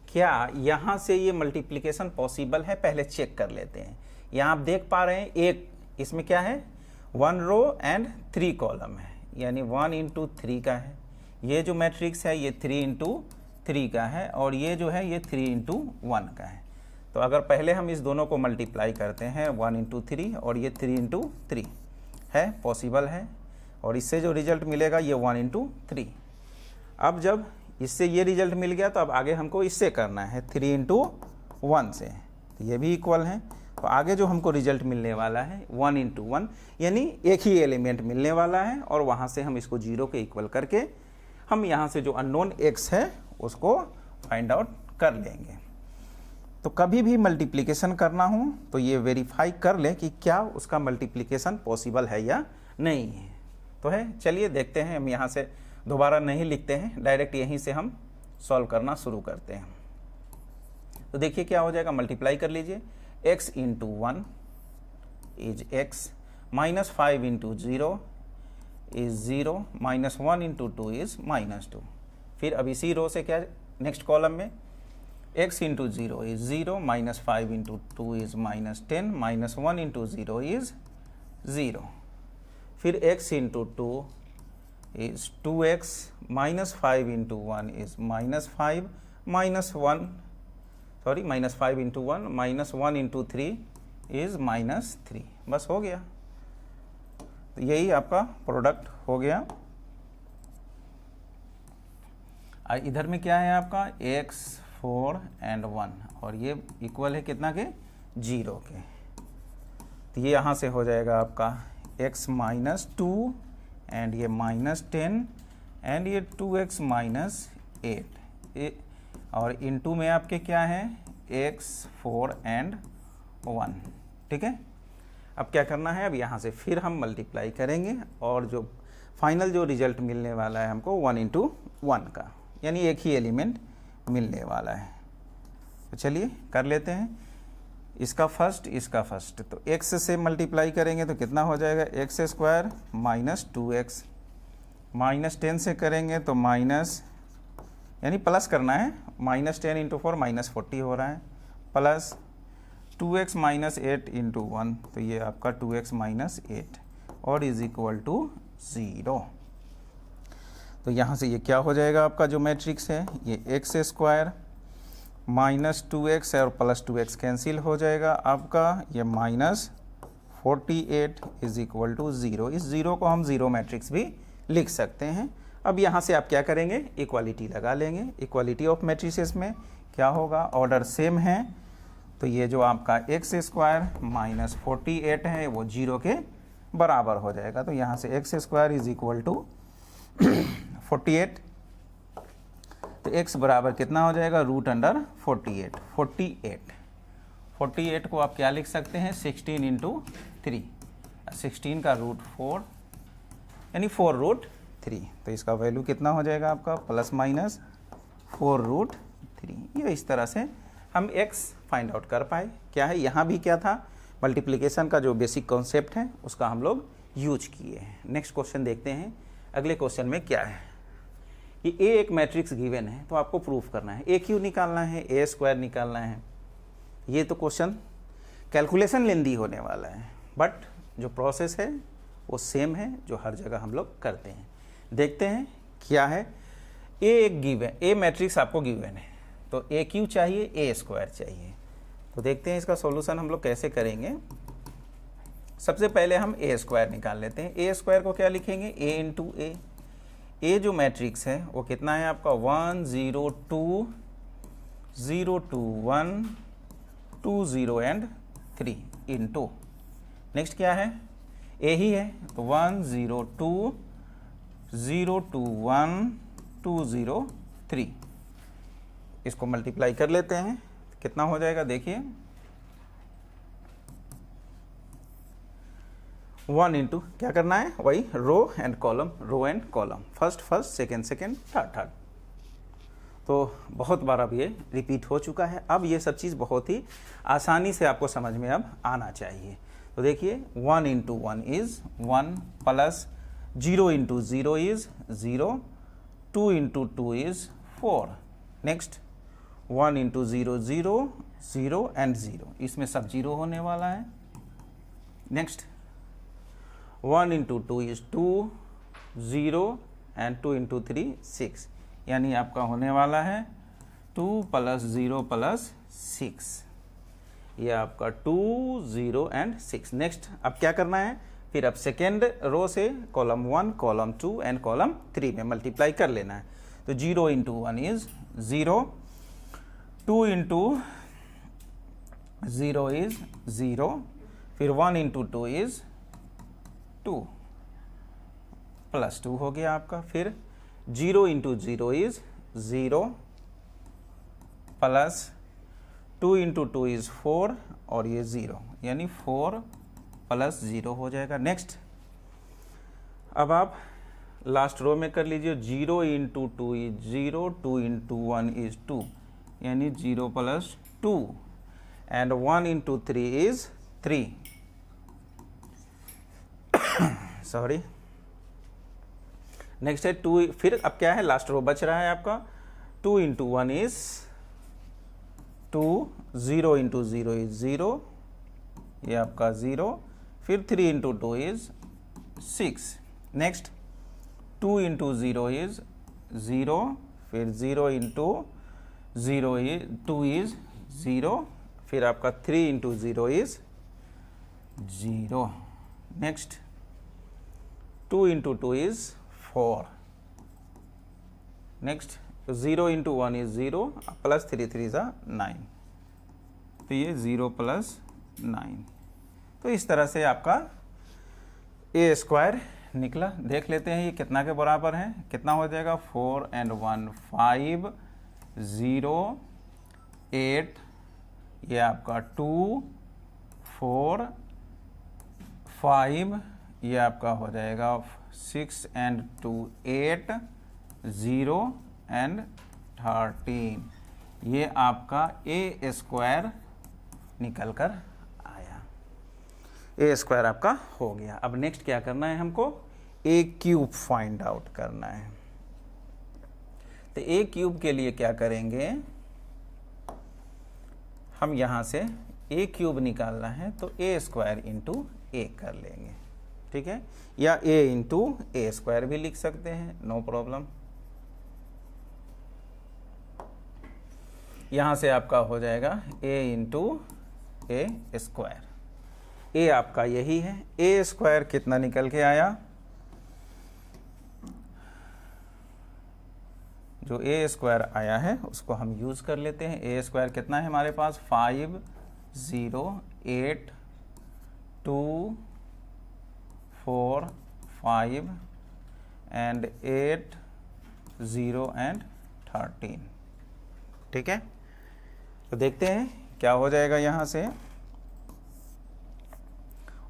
क्या यहाँ से ये मल्टीप्लिकेशन पॉसिबल है, पहले चेक कर लेते हैं। यहाँ आप देख पा रहे हैं एक इसमें क्या है, 1 रो एंड 3 कॉलम है, यानी 1 इंटू 3 का है। ये जो मैट्रिक्स है ये 3 इंटू 3 का है, और ये जो है ये 3 इंटू 1 का है। तो अगर पहले हम इस दोनों को मल्टीप्लाई करते हैं 1 इंटू 3 और ये 3 इंटू 3 है, पॉसिबल है, और इससे जो रिजल्ट मिलेगा ये 1 इंटू 3। अब जब इससे ये रिजल्ट मिल गया तो अब आगे हमको इससे करना है 3 इंटू 1 से, तो ये भी इक्वल है। तो आगे जो हमको रिजल्ट मिलने वाला है 1 इंटू 1, यानी एक ही एलिमेंट मिलने वाला है, और वहाँ से हम इसको 0 के इक्वल करके हम यहाँ से जो अननोन x है उसको फाइंड आउट कर लेंगे। तो कभी भी मल्टीप्लिकेशन करना हो तो ये वेरीफाई कर लें कि क्या उसका मल्टीप्लिकेशन पॉसिबल है या नहीं है। तो है, चलिए देखते हैं। हम यहाँ से दोबारा नहीं लिखते हैं, डायरेक्ट यहीं से हम सॉल्व करना शुरू करते हैं। तो देखिए क्या हो जाएगा, मल्टीप्लाई कर लीजिए, x into 1 is x, minus 5 into 0 is 0, minus 1 into 2 is minus 2। फिर अब इसी रो से क्या नेक्स्ट कॉलम में x into 0 is 0, minus 5 into 2 is minus 10, minus 1 into 0 is 0। फिर x into 2 is 2x, minus 5 into 1 is minus 5, minus 1, sorry, minus 5 into 1, minus 1 into 3 is minus 3। बस हो गया, तो यही आपका प्रोडक्ट हो गया। और इधर में क्या है आपका x 4 and 1, और ये इक्वल है कितना के, 0 के। तो ये यहाँ से हो जाएगा आपका x माइनस 2 एंड ये माइनस 10 एंड ये 2x माइनस 8, और इनटू में आपके क्या है x 4 एंड 1, ठीक है। अब क्या करना है, अब यहाँ से फिर हम मल्टीप्लाई करेंगे और जो फाइनल जो रिजल्ट मिलने वाला है हमको 1 इंटू 1 का, यानी एक ही एलिमेंट मिलने वाला है। तो चलिए कर लेते हैं, इसका फर्स्ट इसका फर्स्ट। तो x से मल्टीप्लाई करेंगे तो कितना हो जाएगा, x square minus 2x, minus 10 से करेंगे तो माइनस, यानी प्लस करना है, माइनस 10 इंटू 4 माइनस 40 हो रहा है, प्लस 2x माइनस 8 इंटू 1, तो ये आपका 2x माइनस 8 और इज इक्वल टू 0। तो यहाँ से ये क्या हो जाएगा, आपका जो मैट्रिक्स है ये एक्स स्क्वायर माइनस 2x और प्लस 2x कैंसिल हो जाएगा आपका, ये माइनस 48 इज इक्वल टू 0। इस 0 को हम 0 मैट्रिक्स भी लिख सकते हैं। अब यहाँ से आप क्या करेंगे, इक्वालिटी लगा लेंगे। इक्वालिटी ऑफ मैट्रिसेस में क्या होगा, ऑर्डर सेम है, तो ये जो आपका एक्स स्क्वायर माइनस 48 है वो 0 के बराबर हो जाएगा। तो यहाँ से x square is equal to 48, तो x बराबर कितना हो जाएगा, रूट अंडर 48। 48 को आप क्या लिख सकते हैं, 16 इंटू 3, 16 का रूट 4 यानी 4 रूट 3। तो इसका वैल्यू कितना हो जाएगा आपका, प्लस माइनस 4 रूट 3। ये इस तरह से हम x फाइंड आउट कर पाए। क्या है, यहाँ भी क्या था, मल्टीप्लिकेशन का जो बेसिक कॉन्सेप्ट है उसका हम लोग यूज किए हैं। नेक्स्ट क्वेश्चन देखते हैं, अगले क्वेश्चन में क्या है। ये A एक मैट्रिक्स गिवन है तो आपको प्रूफ करना है, ए क्यू निकालना है, ए स्क्वायर निकालना है। ये तो क्वेश्चन कैलकुलेशन लेंदी होने वाला है, बट जो प्रोसेस है वो सेम है जो हर जगह हम लोग करते हैं। देखते हैं क्या है। ए एक गिवन, ए मैट्रिक्स आपको गिवन है, तो ए क्यू चाहिए, ए स्क्वायर चाहिए। तो देखते हैं इसका सॉल्यूशन हम लोग कैसे करेंगे। सबसे पहले हम ए स्क्वायर निकाल लेते हैं। ए स्क्वायर को क्या लिखेंगे, ए इंटू ए। ए जो मैट्रिक्स है वो कितना है आपका, 1 0 2 0 2 1 2 0 एंड 3 इंटू, नेक्स्ट क्या है, ए ही है, तो 1 0 2 0 2 1 2 0 3। इसको मल्टीप्लाई कर लेते हैं, कितना हो जाएगा देखिए, 1 इंटू क्या करना है, वही row and column, row and column, first first second second third third. तो बहुत बार अब ये रिपीट हो चुका है। अब ये सब चीज़ बहुत ही आसानी से आपको समझ में अब आना चाहिए। तो देखिए 1 into 1 is 1, plus 0 into 0 is 0, 2 into 2 is 4, next 1 into 0 0 0 and 0, इसमें सब 0 होने वाला है। Next 1 into 2 is 2 0 and 2 into 3 6, यानी आपका होने वाला है 2 प्लस 0 प्लस 6, ये आपका 2 0 एंड 6। नेक्स्ट अब क्या करना है, फिर अब सेकेंड रो से कॉलम 1 कॉलम 2 एंड कॉलम 3 में मल्टीप्लाई कर लेना है। तो 0 इंटू 1 इज 0, 2 इंटू 0 इज 0, फिर 1 इंटू 2 इज 2 प्लस 2 हो गया आपका, फिर 0 into 0 is 0, plus 2 into 2 is 4 और ये 0, यानी 4 प्लस 0 हो जाएगा। नेक्स्ट अब आप लास्ट रो में कर लीजिए, 0 इंटू 2 इज 0, 2 इंटू 1 इज 2, यानी 0 plus 2 and 1 into 3 is 3, sorry. Next है 2, फिर अब क्या है, लास्ट रो बच रहा है आपका, 2 इंटू 1 इज 2, 0 इंटू 0 इज 0, ये आपका 0, फिर 3 into 2 is 6, next 2 into 0 is 0, फिर 0 इंटू 0 इज 2 इज 0, फिर आपका 3 into 0 is 0, next 2 into 2 is 4, next 0 into 1 is 0, plus 3 3 ज़ा 9, तो ये 0 प्लस 9। तो इस तरह से आपका ए स्क्वायर निकला। देख लेते हैं ये कितना के बराबर है, कितना हो जाएगा, 4 एंड 1 5 0 8, ये आपका 2 4 5, ये आपका हो जाएगा 6 एंड 2 8 0 एंड 13। ये आपका ए स्क्वायर निकल कर आया, ए स्क्वायर आपका हो गया। अब नेक्स्ट क्या करना है हमको, ए क्यूब फाइंड आउट करना है। तो ए क्यूब के लिए क्या करेंगे, हम यहां से ए क्यूब निकालना है तो ए स्क्वायर इंटू ए कर लेंगे, ठीक है, या ए इंटू ए स्क्वायर भी लिख सकते हैं, नो प्रॉब्लम। यहां से आपका हो जाएगा ए इंटू ए स्क्वायर। ए आपका यही है, ए स्क्वायर कितना निकल के आया, जो ए स्क्वायर आया है उसको हम यूज कर लेते हैं। ए स्क्वायर कितना है हमारे पास, 5 0 8 2 4 5 एंड 8 0 एंड 13, ठीक है। तो देखते हैं क्या हो जाएगा यहाँ से,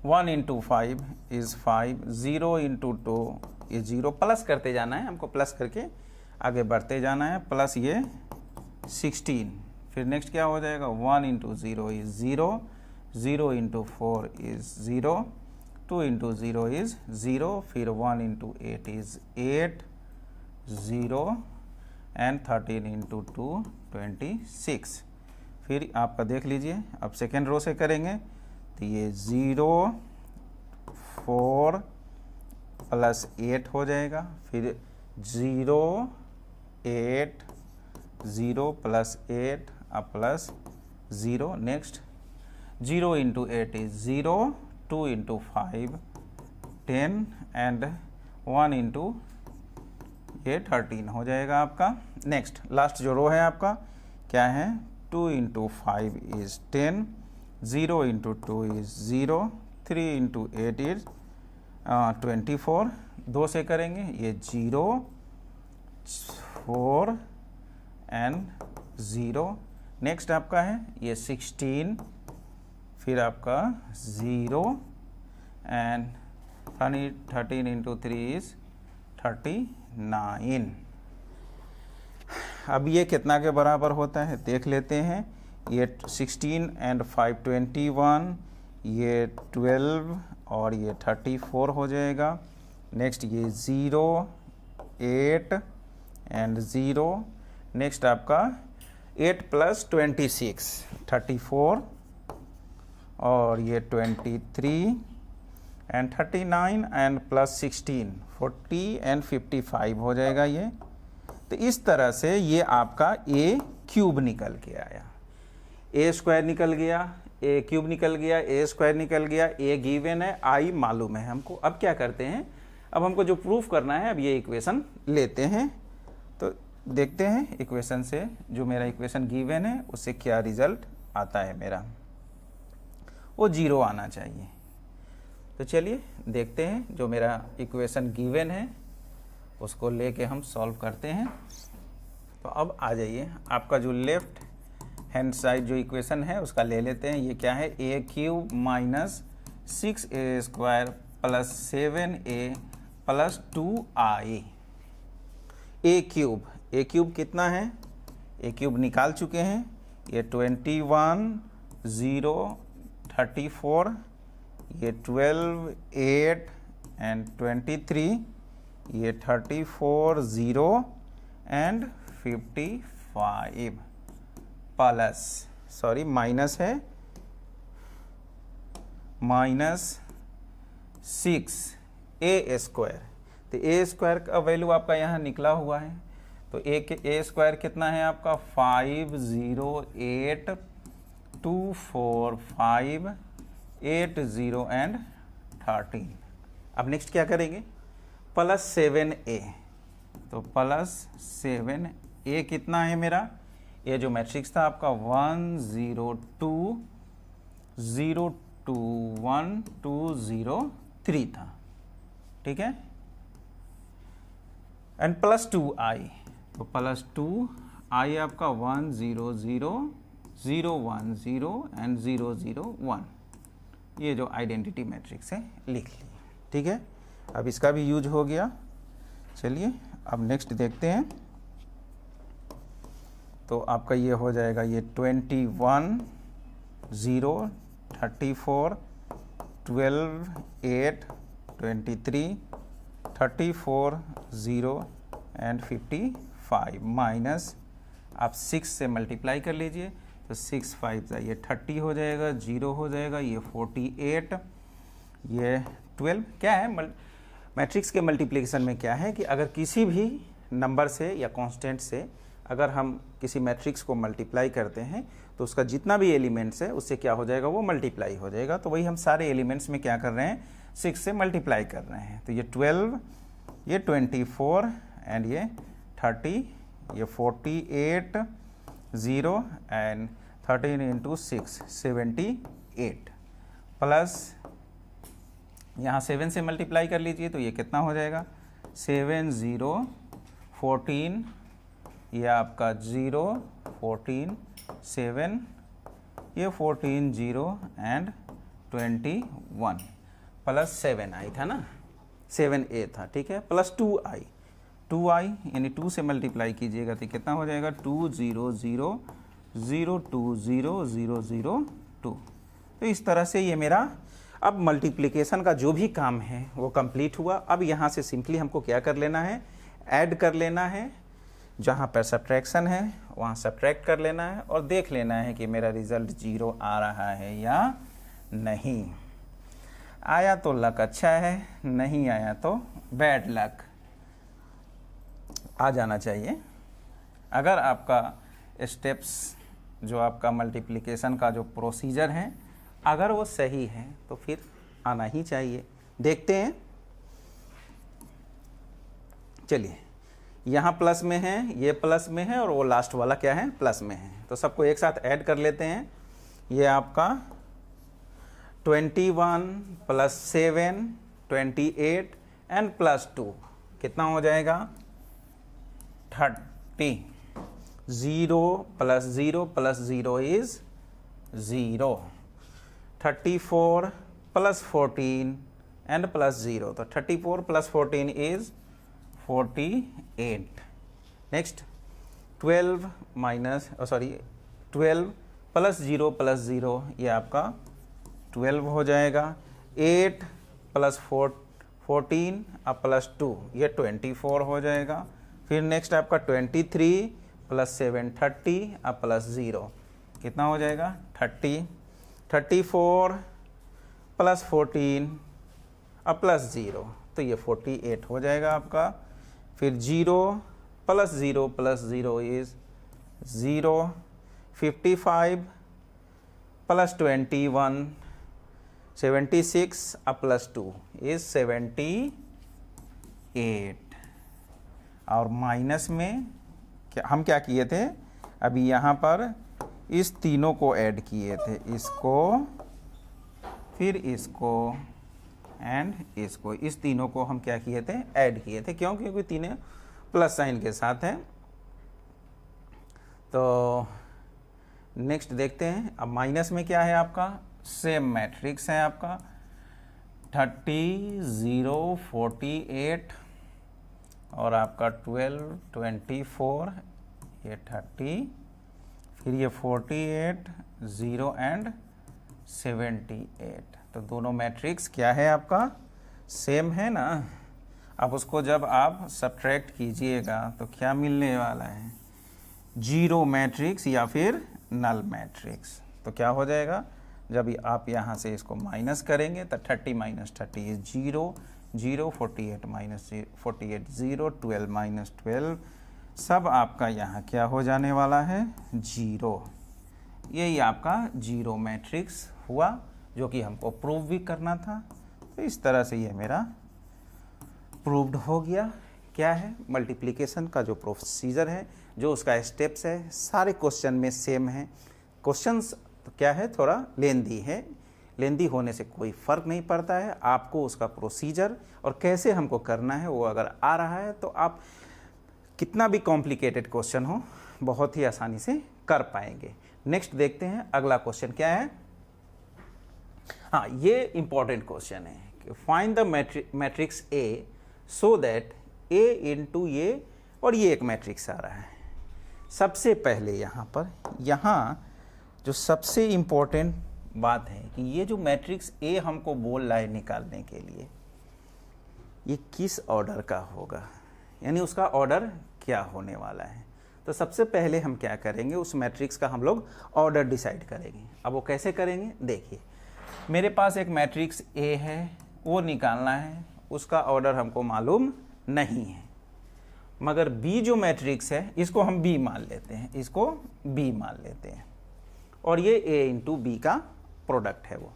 1 into 5 is 5, 0 into 2 is 0, plus करते जाना है हमको, प्लस करके आगे बढ़ते जाना है, प्लस ये 16। फिर नेक्स्ट क्या हो जाएगा, 1 into 0 is 0, 0 into 4 is 0, 2 into 0 is 0, फिर 1 इंटू 8 इज 8 0 एंड 13 इंटू 2 26। फिर आपका देख लीजिए, अब सेकेंड रो से करेंगे तो ये 0 4 प्लस 8 हो जाएगा, फिर 0 8 0 plus 8 plus 0, next 0 into 8 is 0, 2 into 5 10 and 1 into ये 13 हो जाएगा आपका। नेक्स्ट लास्ट जो रो है आपका क्या है, 2 into 5 is 10, 0 into 2 is 0, 3 into 8 is 24। 2 से करेंगे, ये 0 4 एंड 0, नेक्स्ट आपका है ये 16, फिर आपका 0 एंड 13 इंटू 3 इज 39। अब ये कितना के बराबर होता है देख लेते हैं, ये 16 एंड 5 21, ये 12 और ये 34 हो जाएगा। नेक्स्ट ये 0 8 एंड 0, नेक्स्ट आपका 8 प्लस 26 34 और ये 23 एंड 39 एंड प्लस 16 40 एंड 55 हो जाएगा ये। तो इस तरह से ये आपका ए क्यूब निकल के आया, ए स्क्वायर निकल गया, ए क्यूब निकल गया, ए स्क्वायर निकल गया, ए गिवन है, आई मालूम है हमको। अब क्या करते हैं, अब हमको जो प्रूफ करना है, अब ये इक्वेशन लेते हैं, तो देखते हैं इक्वेशन से, जो मेरा इक्वेशन गिवन है उससे क्या रिजल्ट आता है मेरा, वो 0 आना चाहिए। तो चलिए देखते हैं, जो मेरा इक्वेशन गिवन है उसको लेके हम सॉल्व करते हैं। तो अब आ जाइए, आपका जो लेफ्ट हैंड साइड जो इक्वेशन है उसका ले लेते हैं। ये क्या है, A cube minus 6a square plus 7a plus 2i। A cube कितना है, ए क्यूब निकाल चुके हैं, ये 21 0 34, ये 12 8 एंड 23, ये 34 0 एंड 55 प्लस, सॉरी माइनस है, माइनस 6a स्क्वायर। तो ए स्क्वायर का वैल्यू आपका यहाँ निकला हुआ है, तो ए स्क्वायर कितना है आपका 5 0 8 2 4 5 8 0 एंड 13। अब नेक्स्ट क्या करेंगे, प्लस 7a, तो प्लस 7a कितना है मेरा, ये जो मैट्रिक्स था आपका 1 0 2 0 2 1 2 0 3 था, ठीक है, एंड प्लस 2i, तो प्लस 2 आई आपका 1 0 0 0 1 0 एंड 0 0 1, ये जो आइडेंटिटी मैट्रिक्स है लिख ली। ठीक है, अब इसका भी यूज हो गया। चलिए अब नेक्स्ट देखते हैं। तो आपका ये हो जाएगा ये 21 0 34 12 8 23 34 0 एंड 55 माइनस आप 6 से मल्टीप्लाई कर लीजिए। तो 6 5 ये 30 हो जाएगा, 0 हो जाएगा, ये 48, ये 12। क्या है मैट्रिक्स के मल्टीप्लिकेशन में क्या है कि अगर किसी भी नंबर से या कांस्टेंट से अगर हम किसी मैट्रिक्स को मल्टीप्लाई करते हैं तो उसका जितना भी एलिमेंट्स है उससे क्या हो जाएगा, वो मल्टीप्लाई हो जाएगा। तो वही हम सारे एलिमेंट्स में क्या कर रहे हैं, 6 से मल्टीप्लाई कर रहे हैं। तो ये 12, ये 24 एंड ये 30, ये 48 0 एंड 13 इंटू 6 78 प्लस यहाँ 7 से मल्टीप्लाई कर लीजिए। तो ये कितना हो जाएगा, 7 0 14, ये आपका 0 14 7, ये 14 0 एंड 21 प्लस 7 आई था ना, 7a था। ठीक है, प्लस 2i यानी 2 से मल्टीप्लाई कीजिएगा तो कितना हो जाएगा, 2 0 0 0 2 0 0 0 2। तो इस तरह से ये मेरा अब मल्टीप्लिकेशन का जो भी काम है वो कंप्लीट हुआ। अब यहाँ से सिंपली हमको क्या कर लेना है, ऐड कर लेना है। जहाँ पर सब्ट्रैक्शन है वहाँ सब्ट्रैक्ट कर लेना है और देख लेना है कि मेरा रिजल्ट 0 आ रहा है या नहीं। आया तो लक अच्छा है, नहीं आया तो बैड लक। आ जाना चाहिए। अगर आपका स्टेप्स जो आपका मल्टीप्लिकेशन का जो प्रोसीजर है अगर वो सही है तो फिर आना ही चाहिए। देखते हैं। चलिए, यहाँ प्लस में है, ये प्लस में है और वो लास्ट वाला क्या है, प्लस में है। तो सबको एक साथ ऐड कर लेते हैं। ये आपका 21 प्लस 7 28 एंड प्लस 2 कितना हो जाएगा, 30। 0 plus 0 plus 0 is 0। 34 plus 14 and plus 0, तो 34 plus 14 is 48। Next 12 plus 0 plus 0 ये आपका 12 हो जाएगा। 8 प्लस 14 अब प्लस 2 ये 24 हो जाएगा। फिर नेक्स्ट आपका 23 प्लस 7 30 अब प्लस 0 कितना हो जाएगा, 30। 34 प्लस 14 अब प्लस 0 तो ये 48 हो जाएगा आपका। फिर 0 प्लस 0 प्लस 0 इज 0। 55 प्लस 21 76 अब प्लस 2 इज 78। और माइनस में हम क्या किए थे, अभी यहाँ पर इस तीनों को ऐड किए थे, इसको फिर इसको एंड इसको, इस तीनों को हम क्या किए थे, ऐड किए थे। क्यों, क्योंकि तीनों प्लस साइन के साथ हैं। तो नेक्स्ट देखते हैं। अब माइनस में क्या है आपका, सेम मैट्रिक्स है आपका 30 0 48 और आपका 12 24 ये 30 फिर ये 48 0 एंड 78। तो दोनों मैट्रिक्स क्या है आपका, सेम है ना। अब उसको जब आप सब्ट्रैक्ट कीजिएगा तो क्या मिलने वाला है, जीरो मैट्रिक्स या फिर नल मैट्रिक्स। तो क्या हो जाएगा, जब आप यहाँ से इसको माइनस करेंगे तो 30 माइनस 30 इज 0 0 48 माइनस 48 0 12 माइनस 12 सब आपका यहाँ क्या हो जाने वाला है, 0। यही आपका जीरो मैट्रिक्स हुआ जो कि हमको प्रूव भी करना था। तो इस तरह से ये मेरा प्रूव्ड हो गया। क्या है, मल्टीप्लिकेशन का जो प्रोसीजर है, जो उसका स्टेप्स है, सारे क्वेश्चन में सेम है। क्वेश्चंस तो क्या है, थोड़ा लेंदी है। लेंदी होने से कोई फ़र्क नहीं पड़ता है। आपको उसका प्रोसीजर और कैसे हमको करना है वो अगर आ रहा है तो आप कितना भी कॉम्प्लिकेटेड क्वेश्चन हो बहुत ही आसानी से कर पाएंगे। नेक्स्ट देखते हैं अगला क्वेश्चन क्या है। हाँ, ये इंपॉर्टेंट क्वेश्चन है कि find the matrix A so that A into A, और ये एक मैट्रिक्स आ रहा है। सबसे पहले यहाँ जो सबसे इम्पोर्टेंट बात है कि ये जो मैट्रिक्स ए हमको बोल रहा है निकालने के लिए, ये किस ऑर्डर का होगा, यानी उसका ऑर्डर क्या होने वाला है। तो सबसे पहले हम क्या करेंगे, उस मैट्रिक्स का हम लोग ऑर्डर डिसाइड करेंगे। अब वो कैसे करेंगे, देखिए मेरे पास एक मैट्रिक्स ए है, वो निकालना है, उसका ऑर्डर हमको मालूम नहीं है। मगर बी जो मैट्रिक्स है इसको हम बी मान लेते हैं, इसको बी मान लेते हैं, और ये ए इंटू बी का प्रोडक्ट है वो।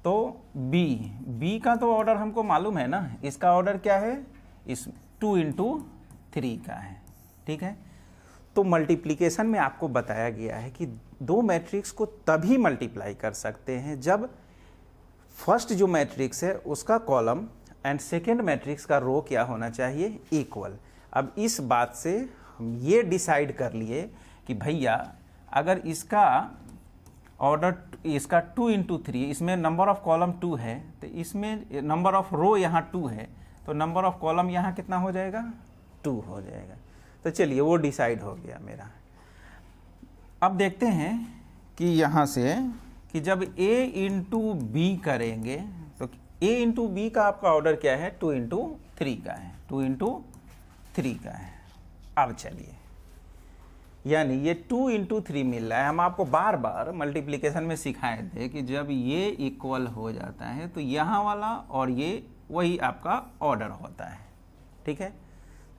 तो बी का तो ऑर्डर हमको मालूम है ना, इसका ऑर्डर क्या है, इस 2 इंटू 3 का है। ठीक है, तो मल्टीप्लिकेशन में आपको बताया गया है कि दो मैट्रिक्स को तभी मल्टीप्लाई कर सकते हैं जब फर्स्ट जो मैट्रिक्स है उसका कॉलम एंड सेकेंड मैट्रिक्स का रो क्या होना चाहिए, इक्वल। अब इस बात से हम ये डिसाइड कर लिए कि भैया अगर इसका ऑर्डर, इसका 2 इंटू 3, इसमें नंबर ऑफ कॉलम 2 है, तो इसमें नंबर ऑफ रो यहाँ 2 है, तो नंबर ऑफ कॉलम यहाँ कितना हो जाएगा, 2 हो जाएगा। तो चलिए वो डिसाइड हो गया मेरा। अब देखते हैं कि यहाँ से कि जब a इंटू बी करेंगे तो a इंटू बी का आपका ऑर्डर क्या है, 2 इंटू 3 का है, 2 इंटू 3 का है। अब चलिए, यानी ये 2 इंटू 3 मिल रहा है। हम आपको बार बार मल्टीप्लिकेशन में सिखाए थे कि जब ये इक्वल हो जाता है तो यहाँ वाला और ये वही आपका ऑर्डर होता है। ठीक है,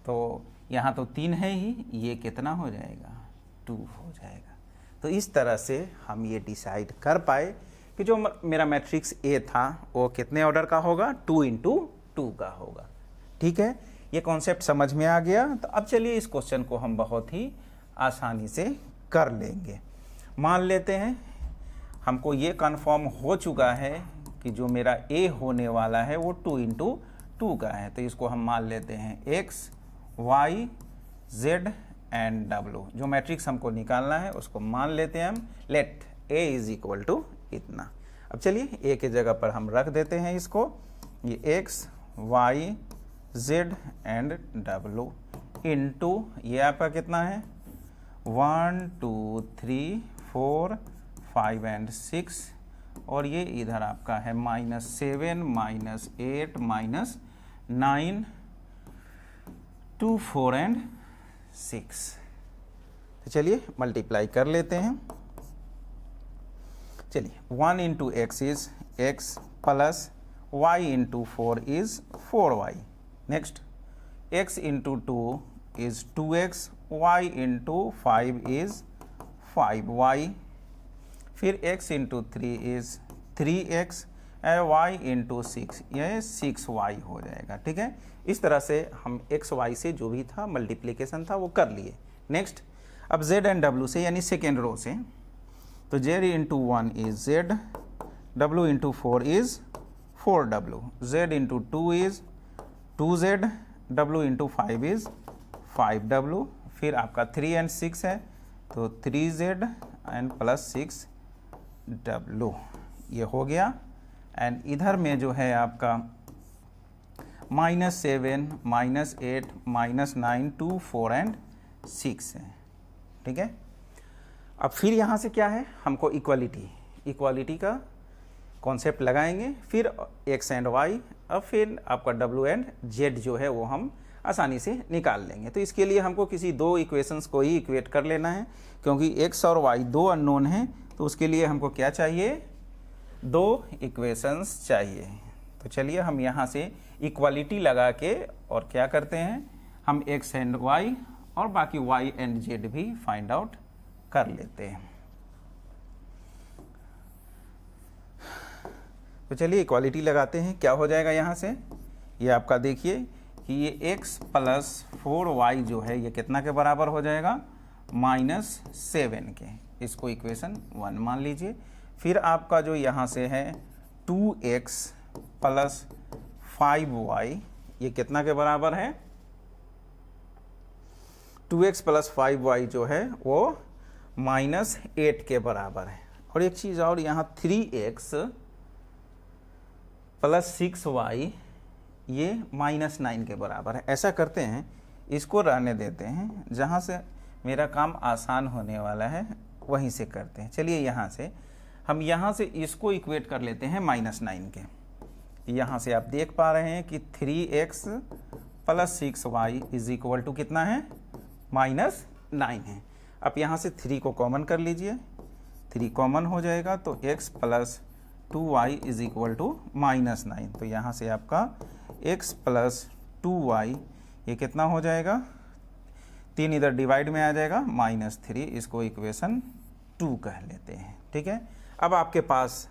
तो यहाँ तो 3 है ही, ये कितना हो जाएगा, 2 हो जाएगा। तो इस तरह से हम ये डिसाइड कर पाए कि जो मेरा मैट्रिक्स ए था वो कितने ऑर्डर का होगा, 2 इंटू 2 का होगा। ठीक है, ये कॉन्सेप्ट समझ में आ गया। तो अब चलिए इस क्वेश्चन को हम बहुत ही आसानी से कर लेंगे। मान लेते हैं हमको ये कन्फर्म हो चुका है कि जो मेरा ए होने वाला है वो 2 इंटू 2 का है। तो इसको हम मान लेते हैं एक्स, वाई, जेड एंड डब्ल्यू। जो मैट्रिक्स हमको निकालना है उसको मान लेते हैं हम, let a is equal to इतना। अब चलिए ए के जगह पर हम रख देते हैं इसको, ये एक्स, वाई, जेड एंड डब्ल्यू इंटू ये आपका कितना है, 1 2 3 4 5 एंड 6, और ये इधर आपका है -7 -8 -9 2 4 एंड 6। तो चलिए मल्टीप्लाई कर लेते हैं। चलिए 1 into x is x plus y into 4 is 4y। Next x into 2 is 2x, y into 5 is 5y, फिर x into 3 is 3x and y into 6, यह 6y हो जाएगा। ठीक है, इस तरह से हम x y से जो भी था मल्टीप्लिकेशन था वो कर लिए। नेक्स्ट अब z एंड w से, यानी सेकेंड रो से, तो z into 1 is z, w into 4 is 4w, z into 2 is 2z, w into 5 is 5w, फिर आपका 3 एंड 6 है तो 3z एंड प्लस 6w, ये हो गया। एंड इधर में जो है आपका -7 -8 -9 2 4 एंड 6 है। ठीक है, अब फिर यहाँ से क्या है, हमको इक्वालिटी का कॉन्सेप्ट लगाएंगे, फिर एक्स एंड वाई, अब फिर आपका डब्ल्यू एंड जेड जो है वो हम आसानी से निकाल लेंगे। तो इसके लिए हमको किसी दो इक्वेशंस को ही इक्वेट कर लेना है, क्योंकि एक्स और वाई दो अननोन हैं, तो उसके लिए हमको क्या चाहिए, दो इक्वेशंस चाहिए। तो चलिए हम यहाँ से इक्वालिटी लगा के और क्या करते हैं, हम एक्स एंड वाई और बाकी वाई एंड जेड भी फाइंड आउट कर लेते हैं। तो चलिए इक्वालिटी लगाते हैं, क्या हो जाएगा यहाँ से, ये आपका देखिए कि ये x प्लस 4y जो है ये कितना के बराबर हो जाएगा, -7 के। इसको इक्वेशन 1 मान लीजिए। फिर आपका जो यहाँ से है 2x प्लस 5y, ये कितना के बराबर है, 2x प्लस 5y जो है वो -8 के बराबर है। और एक चीज़ और, यहाँ 3x प्लस 6y ये -9 के बराबर है। ऐसा करते हैं, इसको रहने देते हैं, जहाँ से मेरा काम आसान होने वाला है वहीं से करते हैं। चलिए यहाँ से हम यहाँ से इसको इक्वेट कर लेते हैं -9 के। यहाँ से आप देख पा रहे हैं कि 3x plus 6y is equal to कितना है, -9 है। अब यहाँ से 3 को कॉमन कर लीजिए, 3 कॉमन हो जाएगा तो x plus 2y is equal to -9। तो यहाँ से आपका x प्लस 2y ये कितना हो जाएगा, 3 इधर डिवाइड में आ जाएगा, -3। इसको इक्वेशन 2 कह लेते हैं। ठीक है, अब आपके पास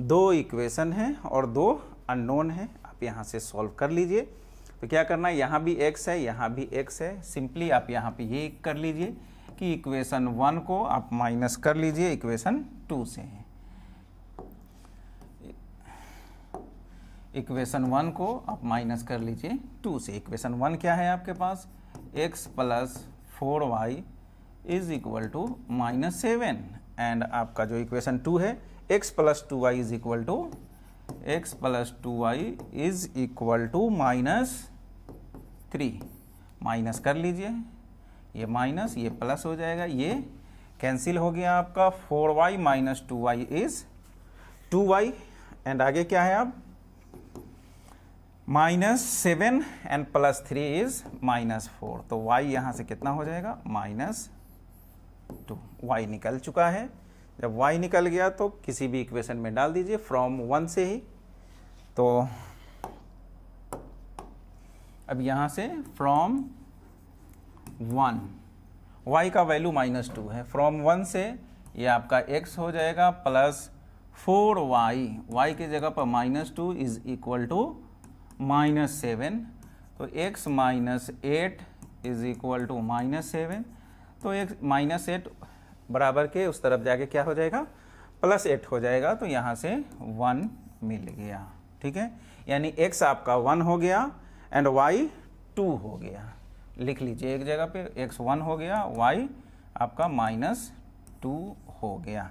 2 इक्वेशन हैं और 2 अननोन है। आप यहाँ से सॉल्व कर लीजिए। तो क्या करना है, यहाँ भी x है, यहाँ भी x है। सिंपली आप यहाँ पे ये कर लीजिए कि इक्वेशन 1 को आप माइनस कर लीजिए इक्वेशन 2 से। इक्वेशन 1 को आप माइनस कर लीजिए 2 से। इक्वेशन 1 क्या है आपके पास, x plus 4y is equal to -7। And आपका जो इक्वेशन 2 है, x plus 2y is equal to -3। Minus कर लीजिए, ये माइनस ये प्लस हो जाएगा, ये कैंसिल हो गया आपका। 4y minus 2y is 2y। And आगे क्या है, अब -7 एंड +3 इज -4। तो y यहाँ से कितना हो जाएगा, -2। y निकल चुका है। जब y निकल गया तो किसी भी इक्वेशन में डाल दीजिए फ्रॉम 1 से ही। तो अब यहाँ से फ्रॉम 1 y का वैल्यू -2 है, फ्रॉम 1 से ये आपका x हो जाएगा प्लस 4y, y की जगह पर -2 इज इक्वल टू -7। तो x -8 इज इक्वल टू -7। तो एक -8 बराबर के उस तरफ जाके क्या हो जाएगा, +8 हो जाएगा। तो यहाँ से 1 मिल गया। ठीक है, यानी x आपका 1 हो गया एंड y 2 हो गया। लिख लीजिए एक जगह पे, x 1 हो गया, y आपका -2 हो गया।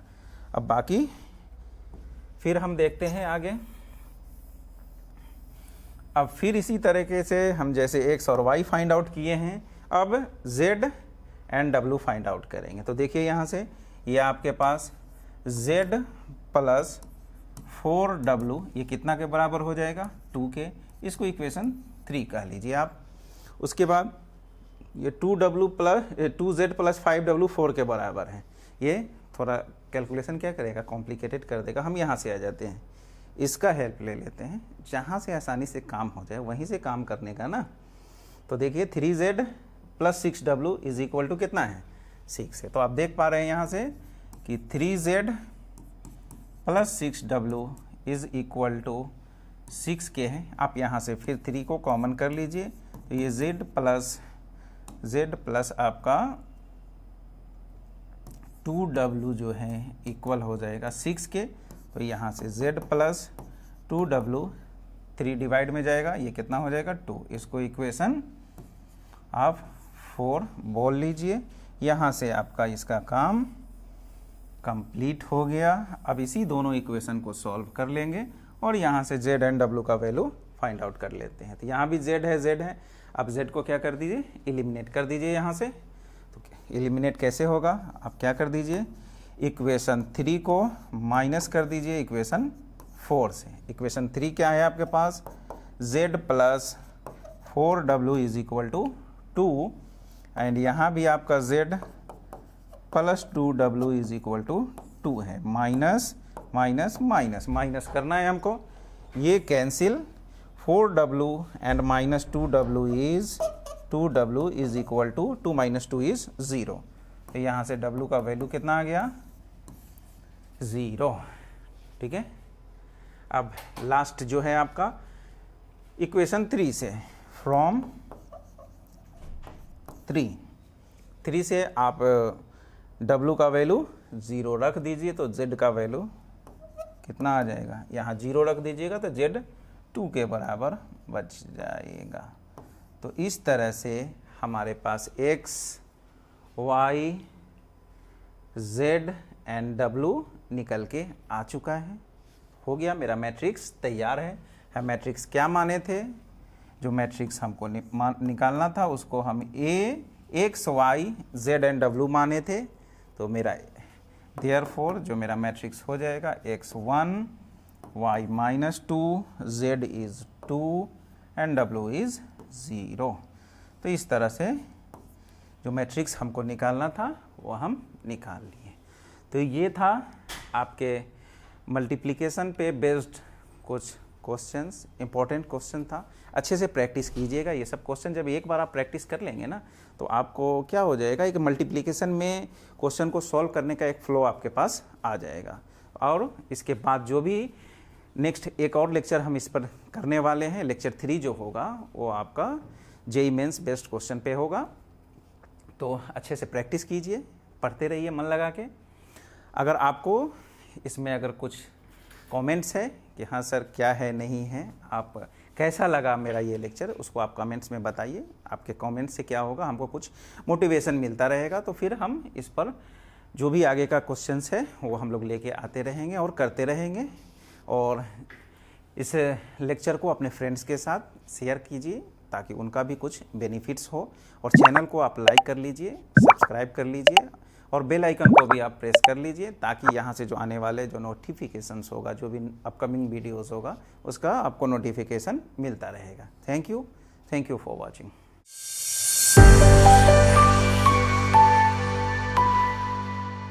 अब बाकी फिर हम देखते हैं आगे। अब फिर इसी तरीके से हम जैसे x और y फाइंड आउट किए हैं, अब z and w find out करेंगे। तो देखिए यहाँ से ये आपके पास z प्लस 4w ये कितना के बराबर हो जाएगा, 2 के। इसको इक्वेशन 3 कह लीजिए आप। उसके बाद ये 2z प्लस 5w 4 के बराबर है। ये थोड़ा कैलकुलेशन क्या करेगा, कॉम्प्लिकेटेड कर देगा। हम यहाँ से आ जाते हैं, इसका हेल्प ले लेते हैं, जहाँ से आसानी से काम हो जाए वहीं से काम करने का ना। तो देखिए 3z plus 6w is equal to कितना है, 6 है। तो आप देख पा रहे हैं यहाँ से कि 3z plus 6w is equal to 6 के है। आप यहाँ से फिर 3 को कॉमन कर लीजिए। तो ये z प्लस आपका 2w जो है इक्वल हो जाएगा 6 के। तो यहाँ से z प्लस 2w 3 डिवाइड में जाएगा, ये कितना हो जाएगा 2। इसको इक्वेशन आप 4 बोल लीजिए। यहाँ से आपका इसका काम कंप्लीट हो गया। अब इसी दोनों इक्वेशन को सॉल्व कर लेंगे और यहाँ से z एंड w का वैल्यू फाइंड आउट कर लेते हैं। तो यहाँ भी z है। अब z को क्या कर दीजिए, एलिमिनेट कर दीजिए यहाँ से। तो एलिमिनेट कैसे होगा, आप क्या कर दीजिए, इक्वेशन 3 को माइनस कर दीजिए इक्वेशन 4 से। इक्वेशन 3 क्या है आपके पास, z plus 4w is equal to 2 and यहाँ भी आपका z plus 2w is equal to 2 है। माइनस माइनस माइनस माइनस करना है हमको, ये cancel. 4w and minus 2w is equal to 2 minus 2 is 0। तो यहाँ से w का वैल्यू कितना आ गया, 0। ठीक है, अब लास्ट जो है आपका इक्वेशन 3 से, फ्रॉम 3 से आप w का वैल्यू 0 रख दीजिए। तो z का वैल्यू कितना आ जाएगा, यहाँ 0 रख दीजिएगा तो z 2 के बराबर बच जाएगा। तो इस तरह से हमारे पास x, y, z and w निकल के आ चुका है। हो गया, मेरा मैट्रिक्स तैयार है। हम मैट्रिक्स क्या माने थे, जो मैट्रिक्स हमको निकालना था उसको हम x, y, z and w माने थे। तो मेरा देयरफॉर जो मेरा मैट्रिक्स हो जाएगा x1, y -2, z is 2 and w is 0। तो इस तरह से जो मैट्रिक्स हमको निकालना था वो हम निकाल लिए। तो ये था आपके मल्टीप्लिकेशन पे बेस्ड कुछ क्वेश्चंस, इंपॉर्टेंट क्वेश्चन था। अच्छे से प्रैक्टिस कीजिएगा। ये सब क्वेश्चन जब एक बार आप प्रैक्टिस कर लेंगे ना तो आपको क्या हो जाएगा, एक मल्टीप्लिकेशन में क्वेश्चन को सॉल्व करने का एक फ्लो आपके पास आ जाएगा। और इसके बाद जो भी नेक्स्ट एक और लेक्चर हम इस पर करने वाले हैं, लेक्चर 3 जो होगा वो आपका जेईई मेंस बेस्ड क्वेश्चन पे होगा। तो अच्छे से प्रैक्टिस कीजिए, पढ़ते रहिए मन लगा के। अगर आपको इसमें अगर कुछ कमेंट्स है कि हाँ सर क्या है नहीं है, आप कैसा लगा मेरा ये लेक्चर, उसको आप कमेंट्स में बताइए। आपके कमेंट्स से क्या होगा, हमको कुछ मोटिवेशन मिलता रहेगा। तो फिर हम इस पर जो भी आगे का क्वेश्चंस है वो हम लोग लेके आते रहेंगे और करते रहेंगे। और इस लेक्चर को अपने फ्रेंड्स के साथ शेयर कीजिए ताकि उनका भी कुछ बेनिफिट्स हो। और चैनल को आप लाइक कर लीजिए, सब्सक्राइब कर लीजिए और बेल आइकन को भी आप प्रेस कर लीजिए ताकि यहाँ से जो आने वाले जो नोटिफिकेशंस होगा, जो भी अपकमिंग वीडियोस होगा, उसका आपको नोटिफिकेशन मिलता रहेगा। Thank you for watching.